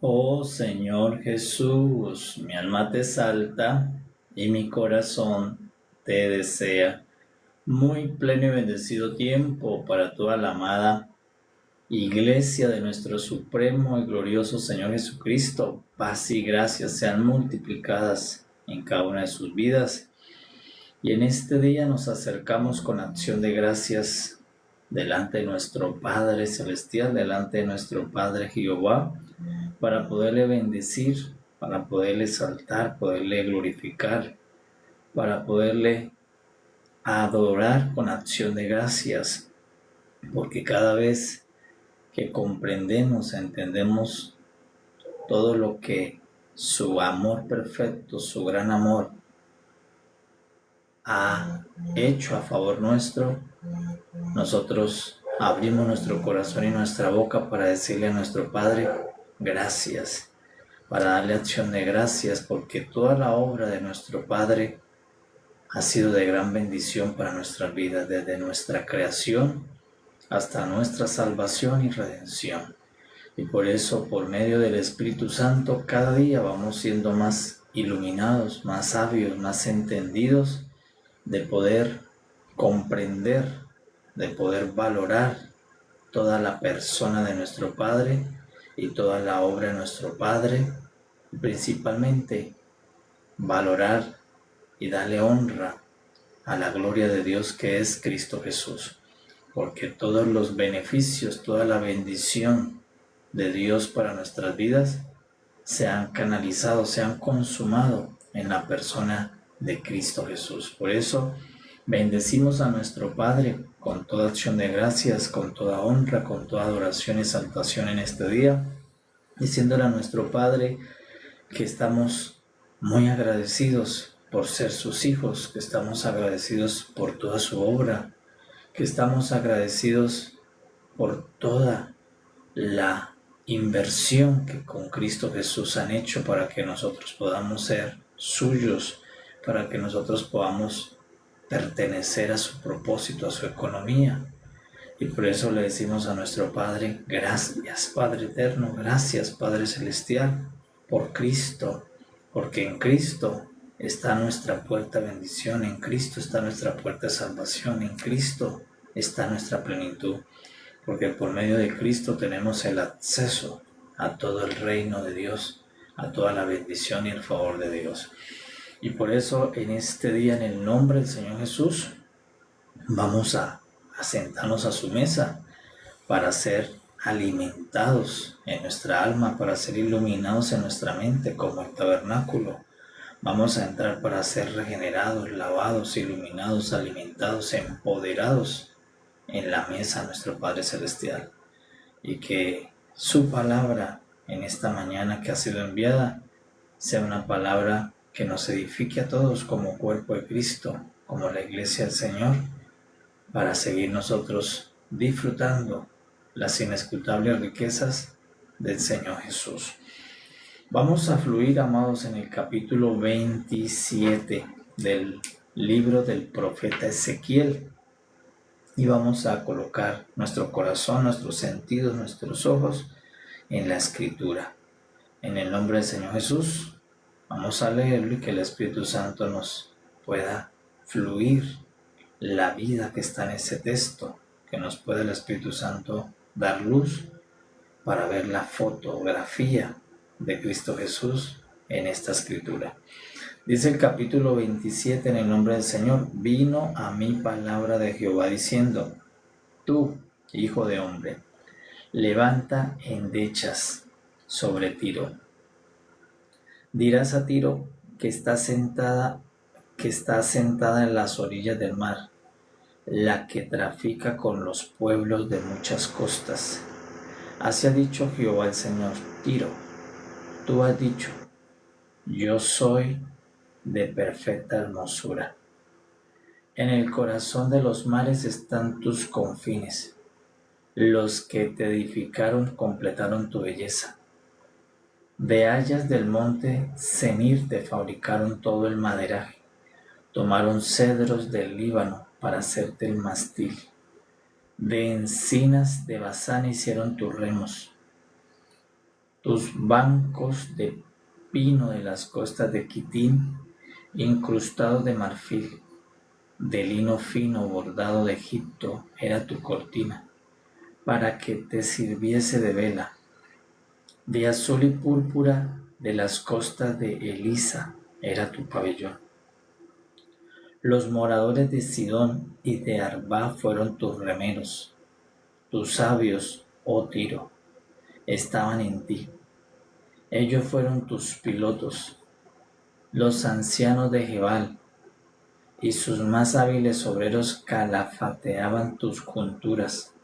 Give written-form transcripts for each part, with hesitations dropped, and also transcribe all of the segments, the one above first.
Oh Señor Jesús, mi alma te exalta y mi corazón te desea. Muy pleno y bendecido tiempo para toda la amada Iglesia de nuestro Supremo y glorioso Señor Jesucristo. Paz y gracias sean multiplicadas en cada una de sus vidas. Y en este día nos acercamos con acción de gracias delante de nuestro Padre Celestial, delante de nuestro Padre Jehová, para poderle bendecir, para poderle exaltar, poderle glorificar, para poderle adorar con acción de gracias, porque cada vez que comprendemos, entendemos todo lo que su amor perfecto, su gran amor ha hecho a favor nuestro, nosotros abrimos nuestro corazón y nuestra boca para decirle a nuestro Padre, gracias, para darle acción de gracias, porque toda la obra de nuestro Padre ha sido de gran bendición para nuestras vidas, desde nuestra creación hasta nuestra salvación y redención. Y por eso, por medio del Espíritu Santo, cada día vamos siendo más iluminados, más sabios, más entendidos, de poder comprender, de poder valorar toda la persona de nuestro Padre y toda la obra de nuestro Padre, y principalmente valorar y darle honra a la gloria de Dios que es Cristo Jesús, porque todos los beneficios, toda la bendición de Dios para nuestras vidas se han canalizado, se han consumado en la persona de Cristo Jesús. Por eso bendecimos a nuestro Padre con toda acción de gracias, con toda honra, con toda adoración y exaltación en este día, diciéndole a nuestro Padre que estamos muy agradecidos por ser sus hijos, que estamos agradecidos por toda su obra, que estamos agradecidos por toda la inversión que con Cristo Jesús han hecho para que nosotros podamos ser suyos, para que nosotros podamos pertenecer a su propósito, a su economía. Y por eso le decimos a nuestro Padre, gracias Padre eterno, gracias Padre celestial, por Cristo, porque en Cristo está nuestra puerta de bendición, en Cristo está nuestra puerta de salvación, en Cristo está nuestra plenitud, porque por medio de Cristo tenemos el acceso a todo el reino de Dios, a toda la bendición y el favor de Dios. Y por eso en este día, en el nombre del Señor Jesús, vamos a sentarnos a su mesa para ser alimentados en nuestra alma, para ser iluminados en nuestra mente como el tabernáculo. Vamos a entrar para ser regenerados, lavados, iluminados, alimentados, empoderados en la mesa de nuestro Padre Celestial. Y que su palabra en esta mañana que ha sido enviada sea una palabra que nos edifique a todos como cuerpo de Cristo, como la Iglesia del Señor, para seguir nosotros disfrutando las inescrutables riquezas del Señor Jesús. Vamos a fluir, amados, en el capítulo 27 del libro del profeta Ezequiel y vamos a colocar nuestro corazón, nuestros sentidos, nuestros ojos en la Escritura. En el nombre del Señor Jesús, vamos a leerlo y que el Espíritu Santo nos pueda fluir la vida que está en ese texto, que nos pueda el Espíritu Santo dar luz para ver la fotografía de Cristo Jesús en esta Escritura. Dice el capítulo 27 en el nombre del Señor, vino a mí palabra de Jehová diciendo, tú, hijo de hombre, levanta endechas sobre Tiro. Dirás a Tiro que está sentada en las orillas del mar, la que trafica con los pueblos de muchas costas. Así ha dicho Jehová el Señor, Tiro, tú has dicho, yo soy de perfecta hermosura. En el corazón de los mares están tus confines. Los que te edificaron completaron tu belleza. De hayas del monte Senir te fabricaron todo el maderaje. Tomaron cedros del Líbano para hacerte el mástil. De encinas de Basán hicieron tus remos. tus bancos de pino de las costas de Quitín, incrustados de marfil, de lino fino bordado de Egipto, era tu cortina, para que te sirviese de vela. De azul y púrpura de las costas de Elisa era tu pabellón. Los moradores de Sidón y de Arba fueron tus remeros. Tus sabios, oh Tiro, estaban en ti. Ellos fueron tus pilotos, los ancianos de Gebal, y sus más hábiles obreros calafateaban tus junturas.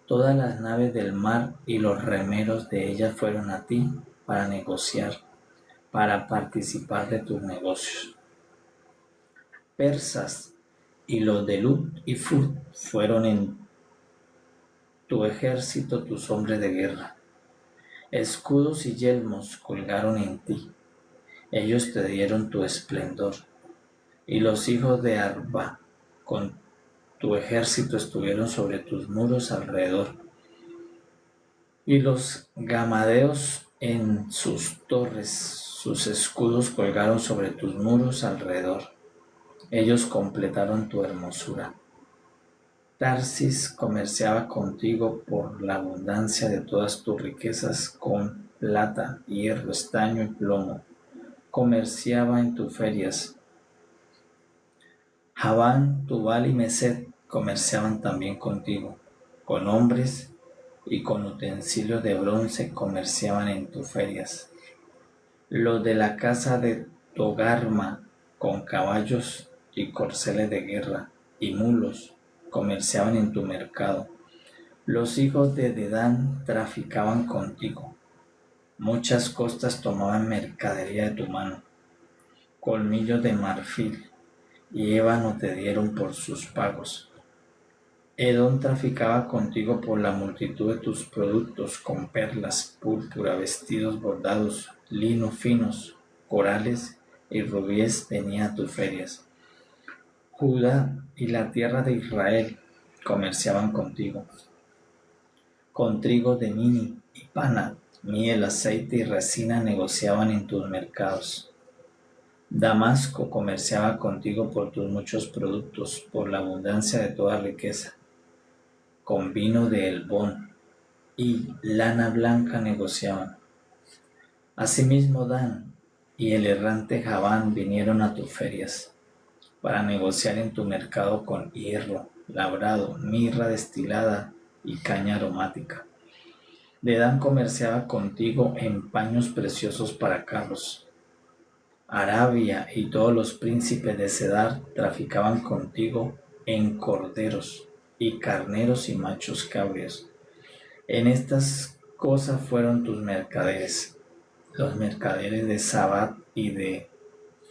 Todas las naves del mar y los remeros de ellas fueron a ti para negociar, para participar de tus negocios. Persas y los de Lut y Fut fueron en tu ejército tus hombres de guerra. Escudos y yelmos colgaron en ti. Ellos te dieron tu esplendor. Y los hijos de Arba con tu ejército estuvieron sobre tus muros alrededor. Y los gamadeos en sus torres, sus escudos colgaron sobre tus muros alrededor. Ellos completaron tu hermosura. Tarsis comerciaba contigo por la abundancia de todas tus riquezas con plata, hierro, estaño y plomo. Comerciaba en tus ferias. Javán, Tubal y Meset comerciaban también contigo. Con hombres y con utensilios de bronce comerciaban en tus ferias. Los de la casa de Togarma con caballos y corceles de guerra y mulos comerciaban en tu mercado. Los hijos de Dedán traficaban contigo. Muchas costas tomaban mercadería de tu mano. Colmillos de marfil y ébano te dieron por sus pagos. Edom traficaba contigo por la multitud de tus productos, con perlas, púrpura, vestidos bordados, lino finos, corales y rubíes venía a tus ferias. Judá y la tierra de Israel comerciaban contigo. Con trigo de Mini y pana, miel, aceite y resina negociaban en tus mercados. Damasco comerciaba contigo por tus muchos productos, por la abundancia de toda riqueza. Con vino de Helbón y lana blanca negociaban. Asimismo Dan y el errante Javán vinieron a tus ferias para negociar en tu mercado con hierro labrado, mirra destilada y caña aromática. Dedán comerciaba contigo en paños preciosos para carros. Arabia y todos los príncipes de Cedar traficaban contigo en corderos y carneros y machos cabríos. En estas cosas fueron tus mercaderes. Los mercaderes de Sabat y de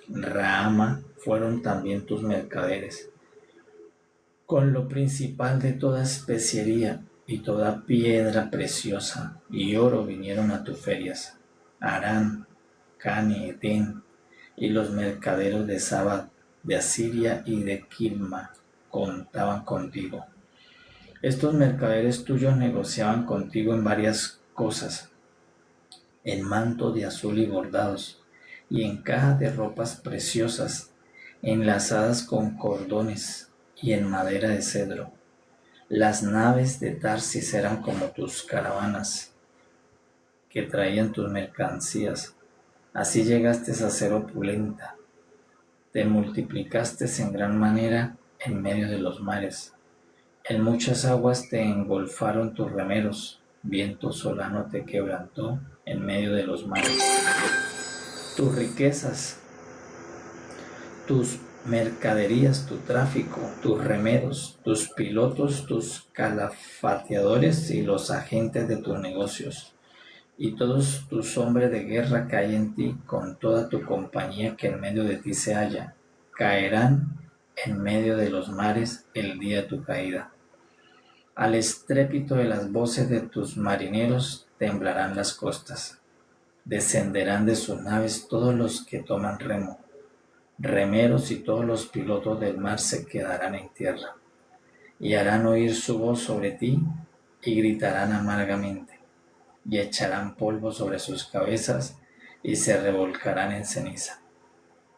Raama fueron también tus mercaderes. Con lo principal de toda especiería y toda piedra preciosa y oro vinieron a tus ferias. Arán, Cani, Edén y los mercaderos de Sabat, de Asiria y de Quilma contaban contigo. Estos mercaderes tuyos negociaban contigo en varias cosas, en manto de azul y bordados, y en cajas de ropas preciosas, enlazadas con cordones y en madera de cedro. Las naves de Tarsis eran como tus caravanas que traían tus mercancías. Así llegaste a ser opulenta, te multiplicaste en gran manera en medio de los mares. En muchas aguas te engolfaron tus remeros, viento solano te quebrantó en medio de los mares. Tus riquezas, tus mercaderías, tu tráfico, tus remeros, tus pilotos, tus calafateadores y los agentes de tus negocios, y todos tus hombres de guerra que hay en ti, con toda tu compañía que en medio de ti se halla, caerán en medio de los mares el día de tu caída. Al estrépito de las voces de tus marineros temblarán las costas. Descenderán de sus naves todos los que toman remo. Remeros y todos los pilotos del mar se quedarán en tierra. Y harán oír su voz sobre ti y gritarán amargamente. y echarán polvo sobre sus cabezas y se revolcarán en ceniza.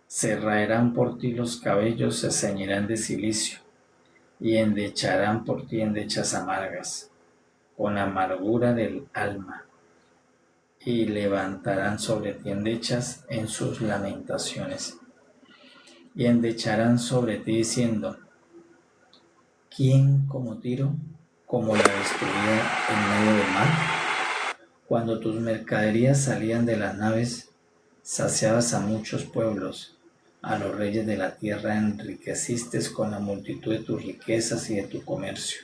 Se raerán por ti los cabellos, se ceñirán de cilicio y endecharán por ti endechas amargas, con amargura del alma, y levantarán sobre ti endechas en sus lamentaciones. Y endecharán sobre ti diciendo: ¿quién como Tiro, como la destruida en medio del mar? Cuando tus mercaderías salían de las naves, saciabas a muchos pueblos, a los reyes de la tierra enriqueciste con la multitud de tus riquezas y de tu comercio.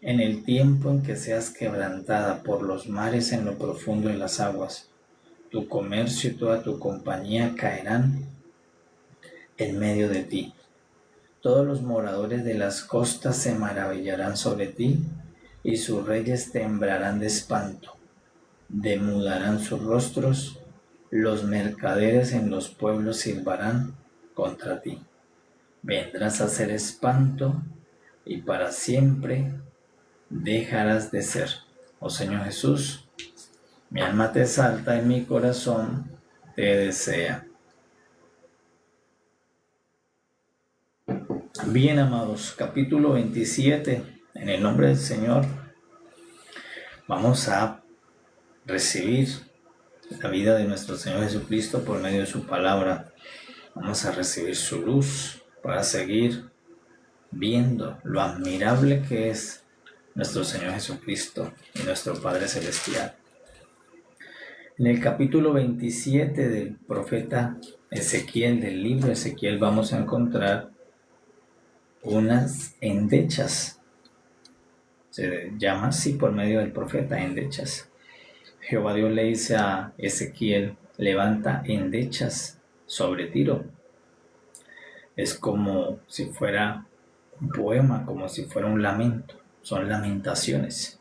En el tiempo en que seas quebrantada por los mares en lo profundo de las aguas, tu comercio y toda tu compañía caerán en medio de ti. Todos los moradores de las costas se maravillarán sobre ti, y sus reyes temblarán de espanto. Demudarán sus rostros, los mercaderes en los pueblos silbarán contra ti. Vendrás a ser espanto, y para siempre dejarás de ser. Oh Señor Jesús, mi alma te exalta y mi corazón te desea. Bien, amados, capítulo 27, en el nombre del Señor, vamos a recibir la vida de nuestro Señor Jesucristo por medio de su palabra. Vamos a recibir su luz para seguir viendo lo admirable que es nuestro Señor Jesucristo y nuestro Padre Celestial. En el capítulo 27 del profeta Ezequiel, del libro de Ezequiel, vamos a encontrar unas endechas. Se llama así por medio del profeta, endechas. Jehová Dios le dice a Ezequiel: levanta endechas sobre Tiro. Es como si fuera un poema, como si fuera un lamento. Son lamentaciones.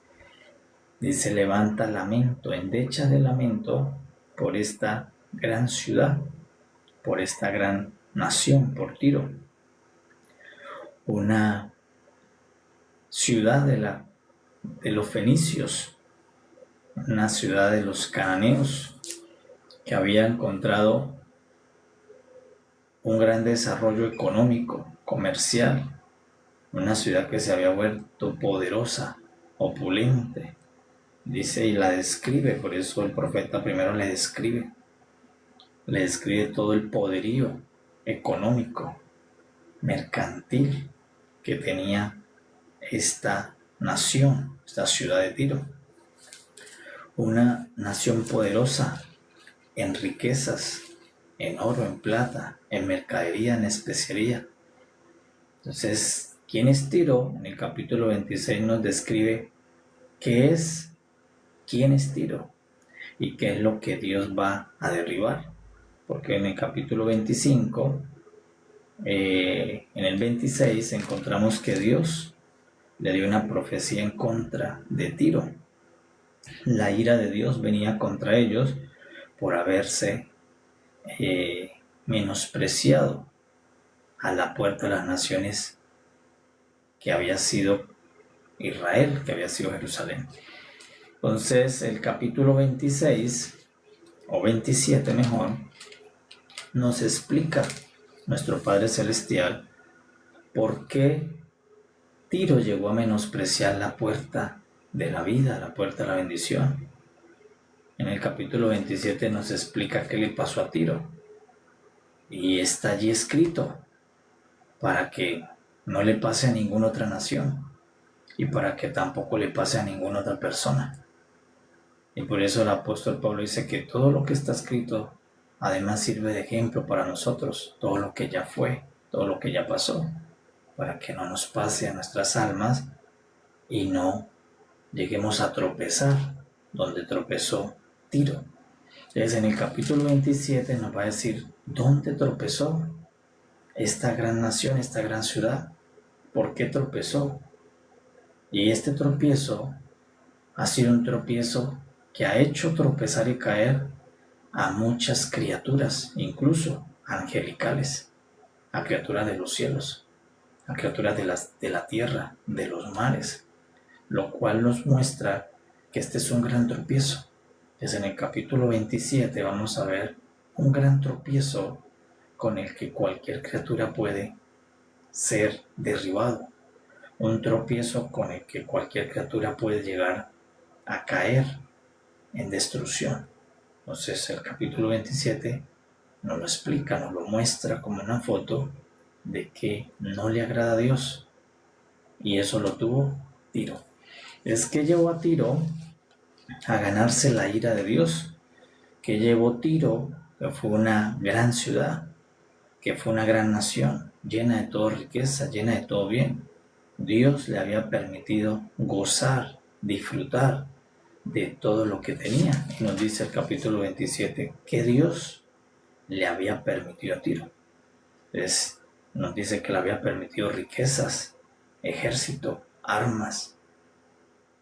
Dice: levanta lamento, endechas de lamento por esta gran ciudad, por esta gran nación, por Tiro. Una ciudad de los fenicios, una ciudad de los cananeos, que había encontrado un gran desarrollo económico, comercial, una ciudad que se había vuelto poderosa, opulente, dice, y la describe. Por eso el profeta primero le describe todo el poderío económico, mercantil que tenía esta nación, esta ciudad de Tiro. Una nación poderosa en riquezas, en oro, en plata, en mercadería, en especería. Entonces, ¿quién es Tiro? En el capítulo 26 nos describe quién es Tiro y qué es lo que Dios va a derribar. Porque en el capítulo 25, en el 26, encontramos que Dios le dio una profecía en contra de Tiro. La ira de Dios venía contra ellos por haberse menospreciado a la puerta de las naciones, que había sido Israel, que había sido Jerusalén. Entonces el capítulo 26, o 27 mejor, nos explica nuestro Padre Celestial por qué Tiro llegó a menospreciar la puerta de la vida, la puerta de la bendición. En el capítulo 27 nos explica qué le pasó a Tiro, y está allí escrito para que no le pase a ninguna otra nación y para que tampoco le pase a ninguna otra persona. Y por eso el apóstol Pablo dice que todo lo que está escrito además sirve de ejemplo para nosotros, todo lo que ya fue, todo lo que ya pasó, para que no nos pase a nuestras almas y no lleguemos a tropezar donde tropezó Tiro. Entonces en el capítulo 27 nos va a decir dónde tropezó esta gran nación, esta gran ciudad, por qué tropezó. Y este tropiezo ha sido un tropiezo que ha hecho tropezar y caer a muchas criaturas, incluso angelicales, a criaturas de los cielos, a criaturas de la tierra, de los mares, lo cual nos muestra que este es un gran tropiezo. Pues en el capítulo 27 vamos a ver un gran tropiezo con el que cualquier criatura puede ser derribado, un tropiezo con el que cualquier criatura puede llegar a caer en destrucción. Entonces el capítulo 27 nos lo explica, nos lo muestra como una foto de que no le agrada a Dios, y eso lo tuvo Tiro. Es que llevó a Tiro a ganarse la ira de Dios, que llevó Tiro, que fue una gran ciudad, que fue una gran nación, llena de toda riqueza, llena de todo bien. Dios le había permitido gozar, disfrutar de todo lo que tenía. Y nos dice el capítulo 27 que Dios le había permitido a Tiro. Entonces, nos dice que le había permitido riquezas, ejército, armas.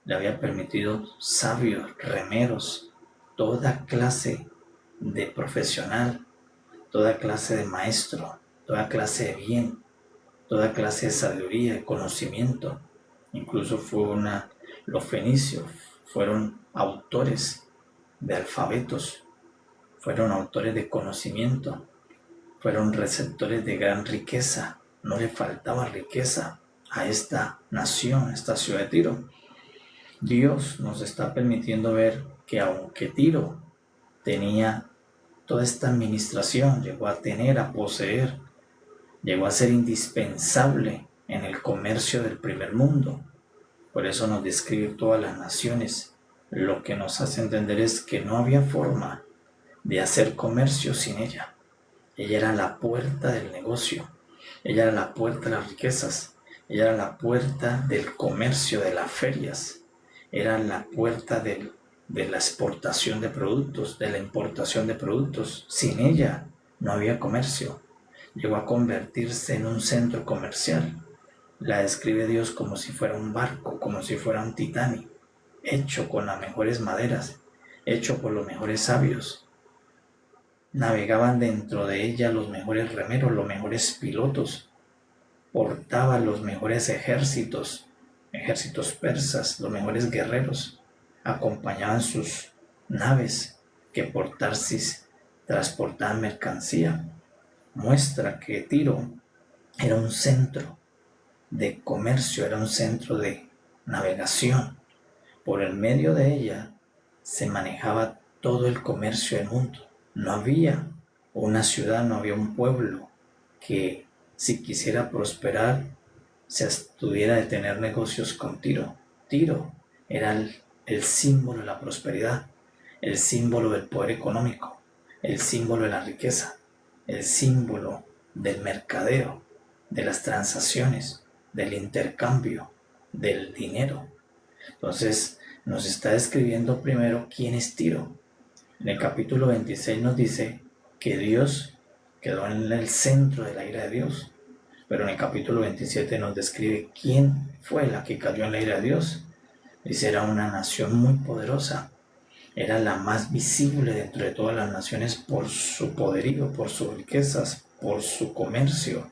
Le había permitido sabios, remeros, toda clase de profesional, toda clase de maestro, toda clase de bien, toda clase de sabiduría, de conocimiento. Incluso los fenicios fueron autores de alfabetos, fueron autores de conocimiento, fueron receptores de gran riqueza. No le faltaba riqueza a esta nación, a esta ciudad de Tiro. Dios nos está permitiendo ver que aunque Tiro tenía toda esta administración, llegó a tener, a poseer, llegó a ser indispensable en el comercio del primer mundo. Por eso nos describe todas las naciones. Lo que nos hace entender es que no había forma de hacer comercio sin ella. Ella era la puerta del negocio, ella era la puerta de las riquezas, ella era la puerta del comercio, de las ferias, era la puerta de la exportación de productos, de la importación de productos. Sin ella no había comercio. Llegó a convertirse en un centro comercial. La describe Dios como si fuera un barco, como si fuera un Titanic, hecho con las mejores maderas, hecho por los mejores sabios. Navegaban dentro de ella los mejores remeros, los mejores pilotos, portaban los mejores ejércitos persas, los mejores guerreros, acompañaban sus naves que por Tarsis transportaban mercancía. Muestra que Tiro era un centro de comercio, era un centro de navegación. Por el medio de ella se manejaba todo el comercio del mundo. No había una ciudad, no había un pueblo que si quisiera prosperar se abstuviera de tener negocios con Tiro. Tiro era el símbolo de la prosperidad, el símbolo del poder económico, el símbolo de la riqueza, el símbolo del mercadeo, de las transacciones, del intercambio, del dinero. Entonces nos está describiendo primero quién es Tiro. En el capítulo 26 nos dice que Dios quedó en el centro de la ira de Dios. Pero en el capítulo 27 nos describe quién fue la que cayó en la ira de Dios. Dice, era una nación muy poderosa. Era la más visible dentro de todas las naciones por su poderío, por sus riquezas, por su comercio,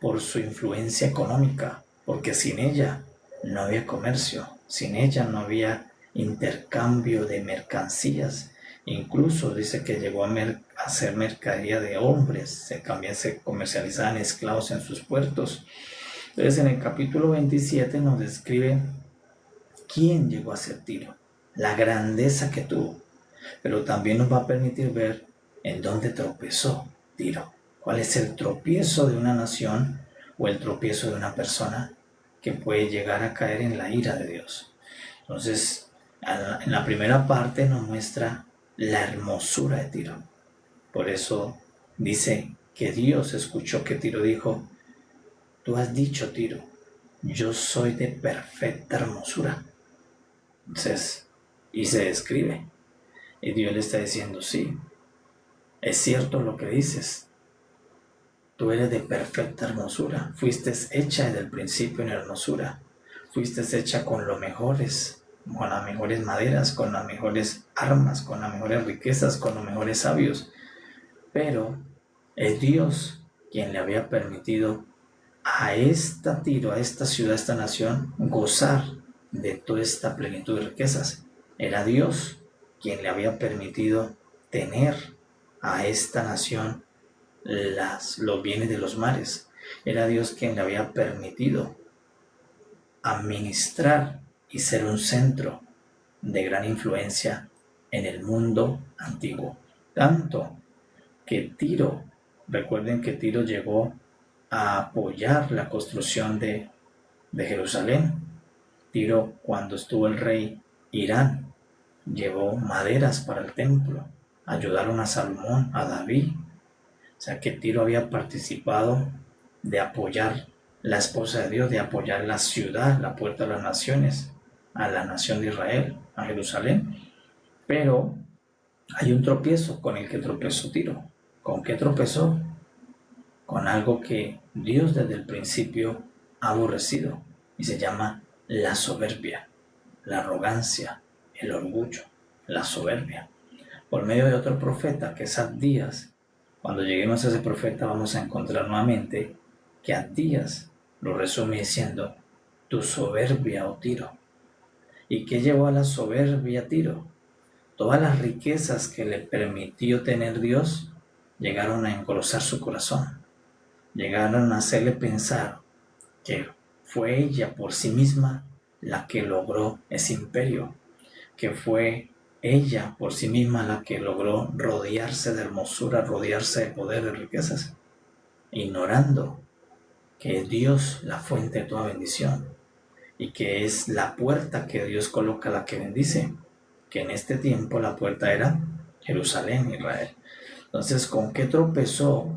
por su influencia económica. Porque sin ella no había comercio, sin ella no había intercambio de mercancías. Incluso dice que llegó a hacer mercadería de hombres, se comercializaban esclavos en sus puertos. Entonces en el capítulo 27 nos describe quién llegó a ser Tiro, la grandeza que tuvo, pero también nos va a permitir ver en dónde tropezó Tiro, cuál es el tropiezo de una nación o el tropiezo de una persona que puede llegar a caer en la ira de Dios. Entonces en la primera parte nos muestra la hermosura de Tiro. Por eso dice que Dios escuchó que Tiro dijo, tú has dicho, Tiro, yo soy de perfecta hermosura. Entonces, y se describe. Y Dios le está diciendo, sí, es cierto lo que dices. Tú eres de perfecta hermosura. Fuiste hecha desde el principio en hermosura. Fuiste hecha con lo mejores, con las mejores maderas, con las mejores armas, con las mejores riquezas, con los mejores sabios. Pero es Dios quien le había permitido a Tiro, a esta ciudad, a esta nación, gozar de toda esta plenitud de riquezas. Era Dios quien le había permitido tener a esta nación los bienes de los mares. Era Dios quien le había permitido administrar y ser un centro de gran influencia en el mundo antiguo. Tanto que Tiro, recuerden que Tiro llegó a apoyar la construcción de Jerusalén. Tiro, cuando estuvo el rey Irán, llevó maderas para el templo, ayudaron a Salomón, a David. O sea que Tiro había participado de apoyar la esposa de Dios, de apoyar la ciudad, la puerta de las naciones, a la nación de Israel, a Jerusalén. Pero hay un tropiezo con el que tropezó Tiro. ¿Con qué tropezó? Con algo que Dios desde el principio ha aborrecido y se llama la soberbia, la arrogancia, el orgullo, la soberbia. Por medio de otro profeta que es Abdías, cuando lleguemos a ese profeta vamos a encontrar nuevamente que Abdías lo resume diciendo: tu soberbia, oh Tiro. ¿Y qué llevó a la soberbia a Tiro? Todas las riquezas que le permitió tener Dios llegaron a engrosar su corazón, llegaron a hacerle pensar que fue ella por sí misma la que logró ese imperio, que fue ella por sí misma la que logró rodearse de hermosura, rodearse de poder, de riquezas, ignorando que es Dios la fuente de toda bendición y que es la puerta que Dios coloca la que bendice, que en este tiempo la puerta era Jerusalén, Israel. Entonces, ¿con qué tropezó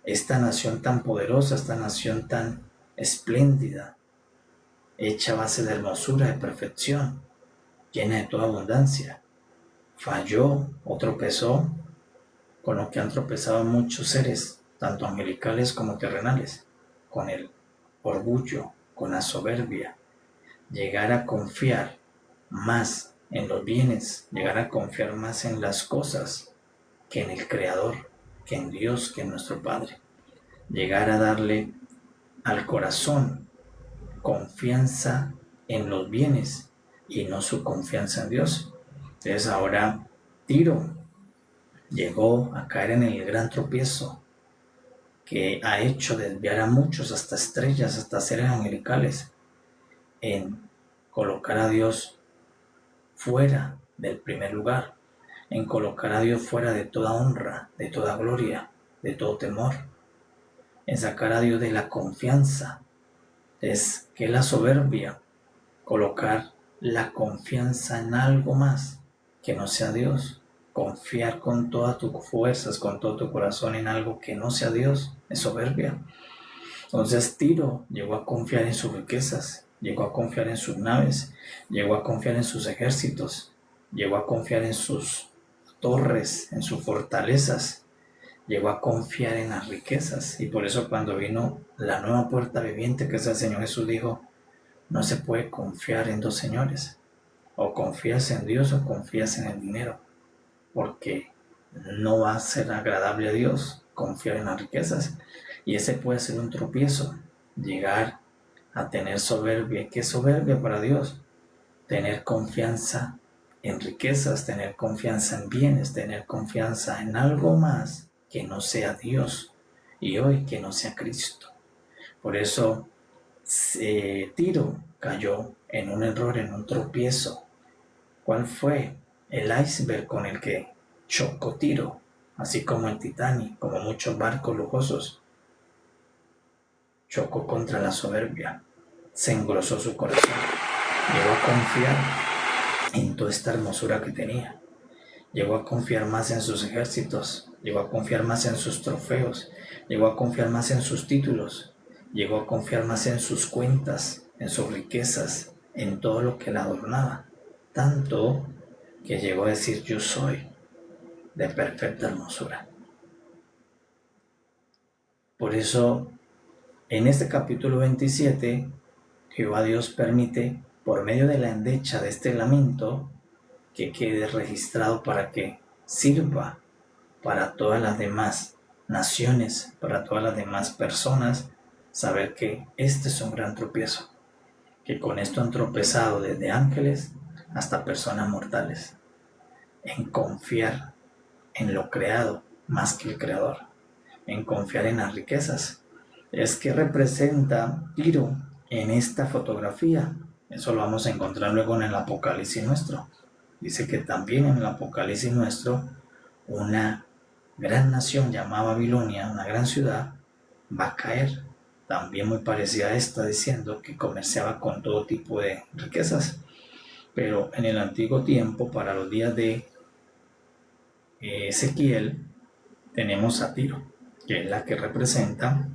esta nación tan poderosa, esta nación tan espléndida, hecha a base de hermosura, de perfección, llena de toda abundancia? Falló o tropezó con lo que han tropezado muchos seres, tanto angelicales como terrenales, con el orgullo, con la soberbia, llegar a confiar más en los bienes, llegar a confiar más en las cosas que en el Creador, que en Dios, que en nuestro Padre, llegar a darle al corazón confianza en los bienes y no su confianza en Dios. Entonces ahora Tiro llegó a caer en el gran tropiezo que ha hecho desviar a muchos, hasta estrellas, hasta seres angelicales, en colocar a Dios fuera del primer lugar, en colocar a Dios fuera de toda honra, de toda gloria, de todo temor, en sacar a Dios de la confianza. Es que la soberbia, colocar la confianza en algo más que no sea Dios, confiar con todas tus fuerzas, con todo tu corazón en algo que no sea Dios, es soberbia. Entonces Tiro llegó a confiar en sus riquezas, llegó a confiar en sus naves, llegó a confiar en sus ejércitos, llegó a confiar en sus torres, en sus fortalezas, llegó a confiar en las riquezas. Y por eso cuando vino la nueva puerta viviente, que es el Señor Jesús, dijo: no se puede confiar en dos señores, o confías en Dios o confías en el dinero, porque no va a ser agradable a Dios confiar en las riquezas. Y ese puede ser un tropiezo, llegar a tener soberbia. ¿Qué es soberbia para Dios? Tener confianza en riquezas, tener confianza en bienes, tener confianza en algo más que no sea Dios, y hoy que no sea Cristo. Por eso Tiro cayó en un error, en un tropiezo. ¿Cuál fue el iceberg con el que chocó Tiro? Así como el Titanic, como muchos barcos lujosos, chocó contra la soberbia, se engrosó su corazón, llegó a confiar en toda esta hermosura que tenía, llegó a confiar más en sus ejércitos, llegó a confiar más en sus trofeos, llegó a confiar más en sus títulos, llegó a confiar más en sus cuentas, en sus riquezas, en todo lo que la adornaba, tanto que llegó a decir: yo soy de perfecta hermosura. Por eso, en este capítulo 27, Jehová Dios permite, por medio de la endecha de este lamento, que quede registrado para que sirva para todas las demás naciones, para todas las demás personas, saber que este es un gran tropiezo, que con esto han tropezado desde ángeles, hasta personas mortales, en confiar en lo creado más que el creador, en confiar en las riquezas. Es que representa Tiro en esta fotografía. Eso lo vamos a encontrar luego en el Apocalipsis nuestro. Dice que también en el Apocalipsis nuestro una gran nación llamada Babilonia, una gran ciudad, va a caer, también muy parecida a esta, diciendo que comerciaba con todo tipo de riquezas. Pero en el antiguo tiempo, para los días de Ezequiel, tenemos a Tiro, que es la que representa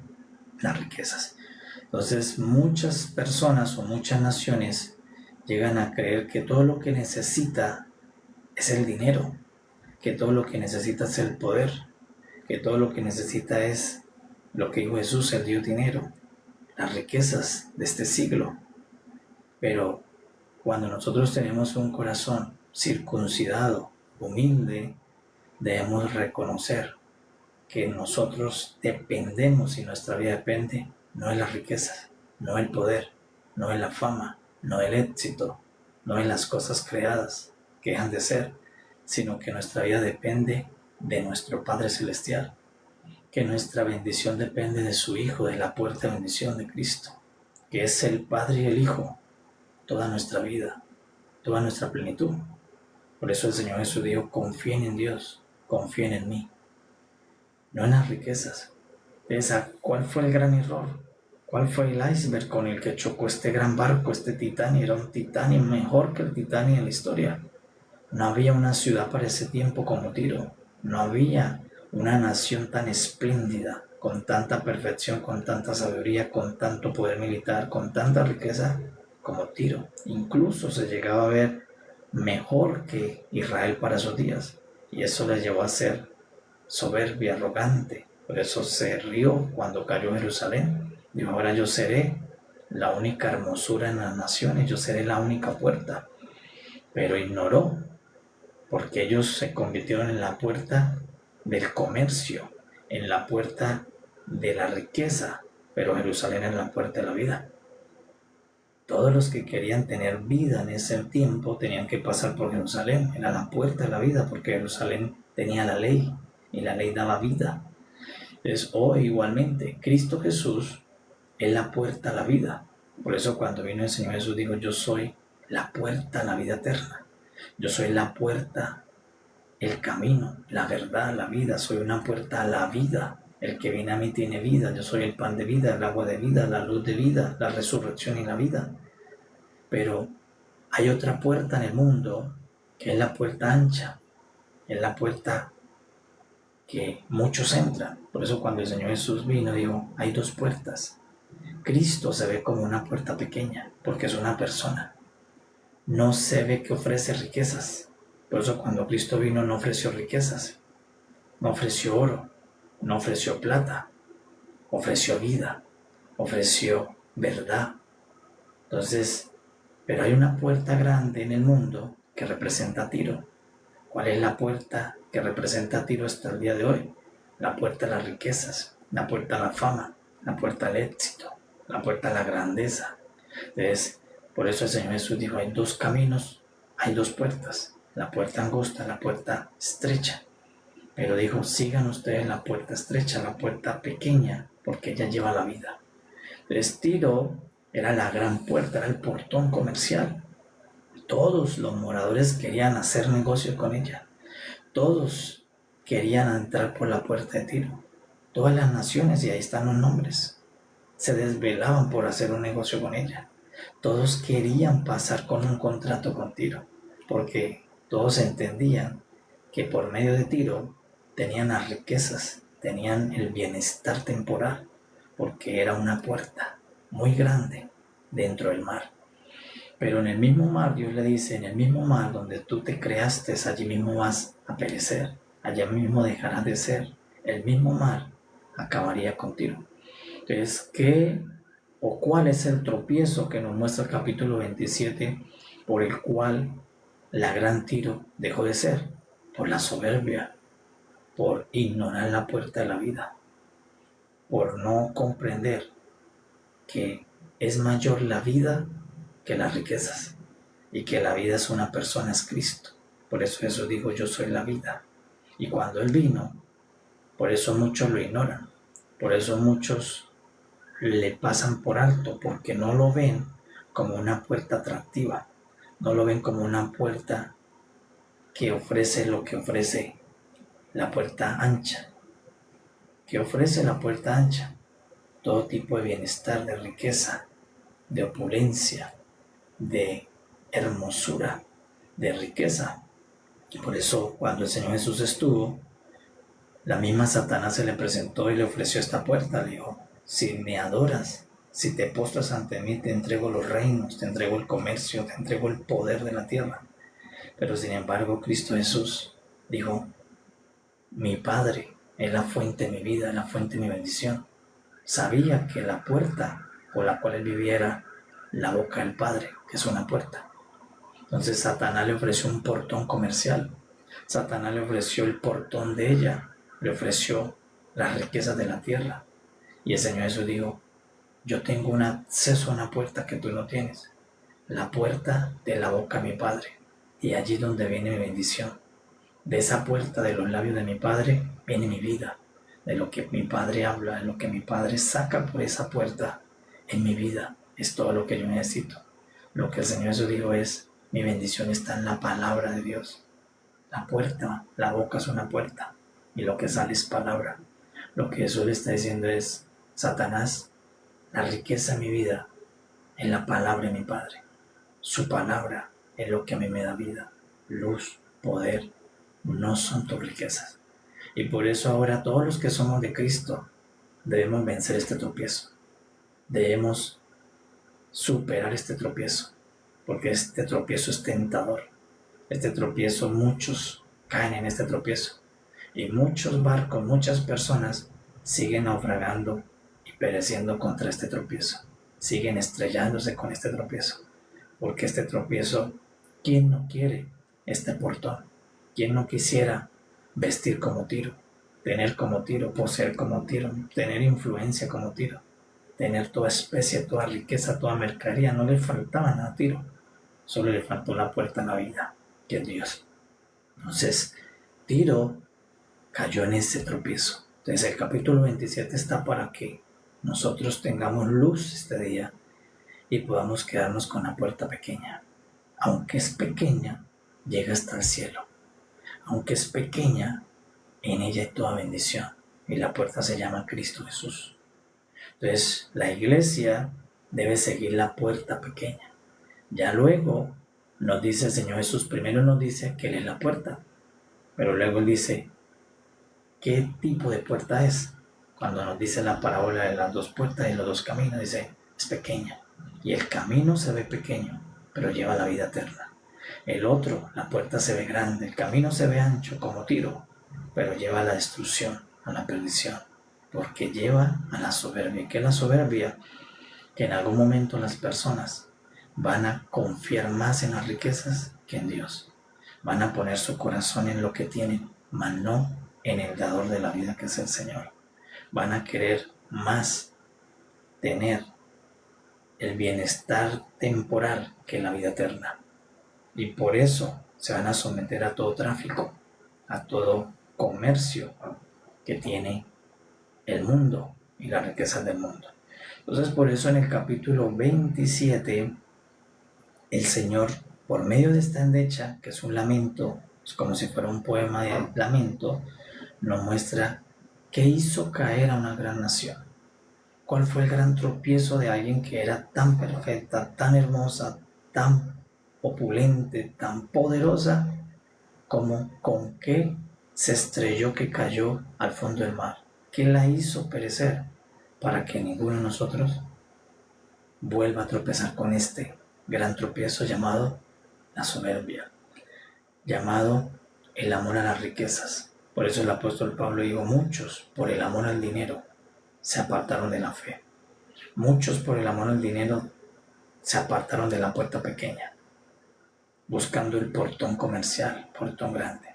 las riquezas. Entonces, muchas personas o muchas naciones llegan a creer que todo lo que necesita es el dinero, que todo lo que necesita es el poder, que todo lo que necesita es lo que dijo Jesús, el Dios dinero, las riquezas de este siglo. Pero cuando nosotros tenemos un corazón circuncidado, humilde, debemos reconocer que nosotros dependemos y nuestra vida depende no de las riquezas, no del poder, no de la fama, no del éxito, no de las cosas creadas que dejan de ser, sino que nuestra vida depende de nuestro Padre Celestial, que nuestra bendición depende de su Hijo, de la puerta de bendición de Cristo, que es el Padre y el Hijo, toda nuestra vida, toda nuestra plenitud. Por eso el Señor Jesús dijo, confíen en Dios, confíen en mí, no en las riquezas. ¿Cuál fue el gran error? ¿Cuál fue el iceberg con el que chocó este gran barco, este Titanic? Era un Titanic mejor que el Titanic en la historia. No había una ciudad para ese tiempo como Tiro. No había una nación tan espléndida, con tanta perfección, con tanta sabiduría, con tanto poder militar, con tanta riqueza como Tiro. Incluso se llegaba a ver mejor que Israel para esos días. Y eso les llevó a ser soberbia, arrogante. Por eso se rió cuando cayó Jerusalén. Dijo, ahora yo seré la única hermosura en las naciones, yo seré la única puerta. Pero ignoró, porque ellos se convirtieron en la puerta del comercio, en la puerta de la riqueza, pero Jerusalén es la puerta de la vida. Todos los que querían tener vida en ese tiempo tenían que pasar por Jerusalén, era la puerta de la vida, porque Jerusalén tenía la ley, y la ley daba vida. Entonces, hoy igualmente, Cristo Jesús es la puerta a la vida. Por eso cuando vino el Señor Jesús dijo, yo soy la puerta a la vida eterna. Yo soy la puerta, el camino, la verdad, la vida. Soy una puerta a la vida. El que viene a mí tiene vida. Yo soy el pan de vida, el agua de vida, la luz de vida, la resurrección y la vida. Pero hay otra puerta en el mundo, que es la puerta ancha. Es la puerta que muchos entran. Por eso cuando el Señor Jesús vino, dijo, hay dos puertas. Cristo se ve como una puerta pequeña, porque es una persona. No se ve que ofrece riquezas. Por eso cuando Cristo vino no ofreció riquezas, no ofreció oro, no ofreció plata, ofreció vida, ofreció verdad. Entonces, pero hay una puerta grande en el mundo que representa a Tiro. ¿Cuál es la puerta que representa a Tiro hasta el día de hoy? La puerta a las riquezas, la puerta a la fama, la puerta al éxito, la puerta a la grandeza. Entonces, por eso el Señor Jesús dijo, hay dos caminos, hay dos puertas, la puerta angosta, la puerta estrecha. Pero dijo, sigan ustedes la puerta estrecha, la puerta pequeña, porque ella lleva la vida. Entonces, Tiro era la gran puerta, era el portón comercial. Todos los moradores querían hacer negocio con ella. Todos querían entrar por la puerta de Tiro. Todas las naciones, y ahí están los nombres, se desvelaban por hacer un negocio con ella. Todos querían pasar con un contrato con Tiro, porque todos entendían que por medio de Tiro tenían las riquezas, tenían el bienestar temporal, porque era una puerta muy grande dentro del mar. Pero en el mismo mar, Dios le dice, en el mismo mar donde tú te creaste, allí mismo vas a perecer, allá mismo dejarás de ser. El mismo mar acabaría contigo. Entonces, ¿qué o cuál es el tropiezo que nos muestra el capítulo 27 por el cual la gran Tiro dejó de ser? Por la soberbia, por ignorar la puerta de la vida, por no comprender que es mayor la vida que las riquezas. y que la vida es una persona, es Cristo. Por eso Jesús dijo, yo soy la vida. Y cuando Él vino, por eso muchos lo ignoran, por eso muchos le pasan por alto, porque no lo ven como una puerta atractiva, no lo ven como una puerta que ofrece lo que ofrece la puerta ancha. ¿Qué ofrece la puerta ancha? Todo tipo de bienestar, de riqueza, de opulencia, de hermosura, de riqueza. Por eso cuando el Señor Jesús estuvo, la misma Satanás se le presentó y le ofreció esta puerta. Le dijo, si me adoras, si te postras ante mí, te entrego los reinos, te entrego el comercio, te entrego el poder de la tierra. Pero sin embargo, Cristo Jesús dijo, mi Padre es la fuente de mi vida, es la fuente de mi bendición. Sabía que la puerta por la cual Él viviera, la boca del Padre, que es una puerta. Entonces Satanás le ofreció un portón comercial. Satanás le ofreció el portón de ella, le ofreció las riquezas de la tierra. Y el Señor Jesús dijo, yo tengo un acceso a una puerta que tú no tienes. La puerta de la boca de mi Padre. Y allí donde viene mi bendición. De esa puerta de los labios de mi Padre viene mi vida. De lo que mi Padre habla, de lo que mi Padre saca por esa puerta en mi vida. Es todo lo que yo necesito. Lo que el Señor Jesús dijo es, mi bendición está en la palabra de Dios. La puerta, la boca es una puerta. Y lo que sale es palabra. Lo que Jesús le está diciendo es, Satanás, la riqueza de mi vida es la palabra de mi Padre. Su palabra es lo que a mí me da vida, luz, poder, no son tus riquezas. Y por eso ahora todos los que somos de Cristo debemos vencer este tropiezo. Debemos superar este tropiezo, porque este tropiezo es tentador. Este tropiezo, muchos caen en este tropiezo. Y muchos barcos, muchas personas siguen naufragando y pereciendo contra este tropiezo. Siguen estrellándose con este tropiezo. Porque este tropiezo, ¿quién no quiere este portón? ¿Quién no quisiera vestir como Tiro? Tener como Tiro, poseer como Tiro, tener influencia como Tiro, tener toda especie, toda riqueza, toda mercadería. No le faltaba nada a Tiro, solo le faltó la puerta a la vida, que es Dios. Entonces, Tiro cayó en ese tropiezo. Entonces el capítulo 27 está para que nosotros tengamos luz este día y podamos quedarnos con la puerta pequeña. Aunque es pequeña, llega hasta el cielo. Aunque es pequeña, en ella hay toda bendición. Y la puerta se llama Cristo Jesús. Entonces, la iglesia debe seguir la puerta pequeña. Ya luego nos dice el Señor Jesús, primero nos dice que Él es la puerta, pero luego Él dice, ¿qué tipo de puerta es? Cuando nos dice la parábola de las dos puertas y los dos caminos, dice, es pequeña. Y el camino se ve pequeño, pero lleva a la vida eterna. El otro, la puerta se ve grande, el camino se ve ancho como Tiro, pero lleva a la destrucción, a la perdición, porque lleva a la soberbia. ¿Qué es la soberbia? Que en algún momento las personas van a confiar más en las riquezas que en Dios. Van a poner su corazón en lo que tienen, mas no en el dador de la vida que es el Señor. Van a querer más tener el bienestar temporal que la vida eterna. Y por eso se van a someter a todo tráfico, a todo comercio que tiene el mundo y las riquezas del mundo. Entonces por eso en el capítulo 27 el Señor, por medio de esta endecha, que es un lamento, es como si fuera un poema de lamento, nos muestra qué hizo caer a una gran nación. ¿Cuál fue el gran tropiezo de alguien que era tan perfecta, tan hermosa, tan opulente, tan poderosa, como con qué se estrelló, que cayó al fondo del mar? ¿Qué la hizo perecer para que ninguno de nosotros vuelva a tropezar con este gran tropiezo llamado la soberbia, llamado el amor a las riquezas? Por eso el apóstol Pablo dijo, muchos por el amor al dinero se apartaron de la fe. Muchos por el amor al dinero se apartaron de la puerta pequeña, buscando el portón comercial, portón grande.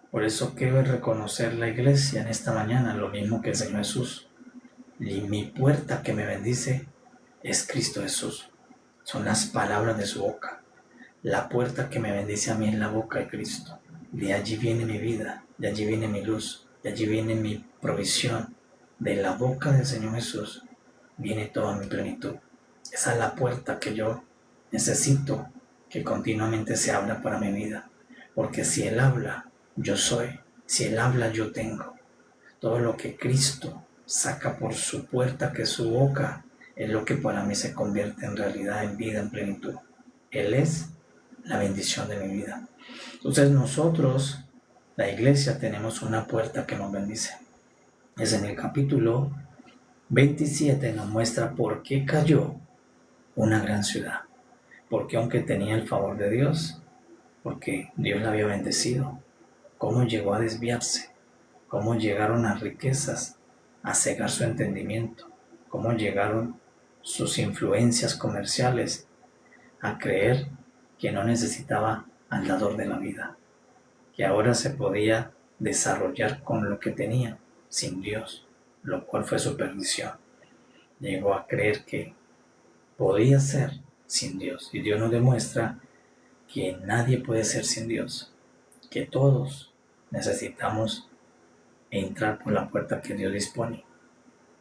Por eso quiero reconocer la iglesia en esta mañana, lo mismo que el Señor Jesús. Y mi puerta que me bendice es Cristo Jesús. Son las palabras de su boca. La puerta que me bendice a mí es la boca de Cristo. De allí viene mi vida, de allí viene mi luz, de allí viene mi provisión. De la boca del Señor Jesús viene toda mi plenitud. Esa es la puerta que yo necesito que continuamente se abra para mi vida. Porque si Él habla, yo soy. Si Él habla, yo tengo. Todo lo que Cristo saca por su puerta, que es su boca, es lo que para mí se convierte en realidad, en vida, en plenitud. Él es la bendición de mi vida. Entonces nosotros, la iglesia, tenemos una puerta que nos bendice. Es en el capítulo 27, nos muestra por qué cayó una gran ciudad. Porque aunque tenía el favor de Dios, porque Dios la había bendecido, cómo llegó a desviarse, cómo llegaron las riquezas a cegar su entendimiento, cómo llegaron sus influencias comerciales a creer que no necesitaba al dador de la vida, que ahora se podía desarrollar con lo que tenía, sin Dios, lo cual fue su perdición. Llegó a creer que podía ser sin Dios, y Dios nos demuestra que nadie puede ser sin Dios, que todos necesitamos entrar por la puerta que Dios dispone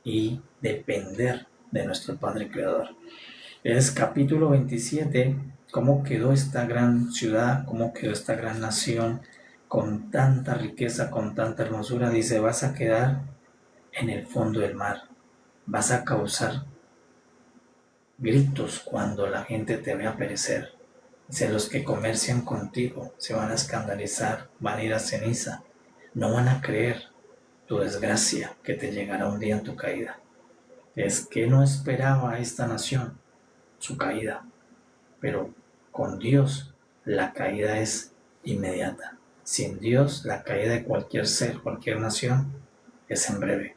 y depender de nuestro Padre Creador. Es capítulo 27, cómo quedó esta gran ciudad, cómo quedó esta gran nación con tanta riqueza, con tanta hermosura. Dice, vas a quedar en el fondo del mar, vas a causar gritos cuando la gente te vea perecer. Dice, los que comercian contigo se van a escandalizar, van a ir a ceniza, no van a creer tu desgracia que te llegará un día en tu caída. Es que no esperaba esta nación su caída, pero con Dios la caída es inmediata. Sin Dios la caída de cualquier ser, cualquier nación es en breve,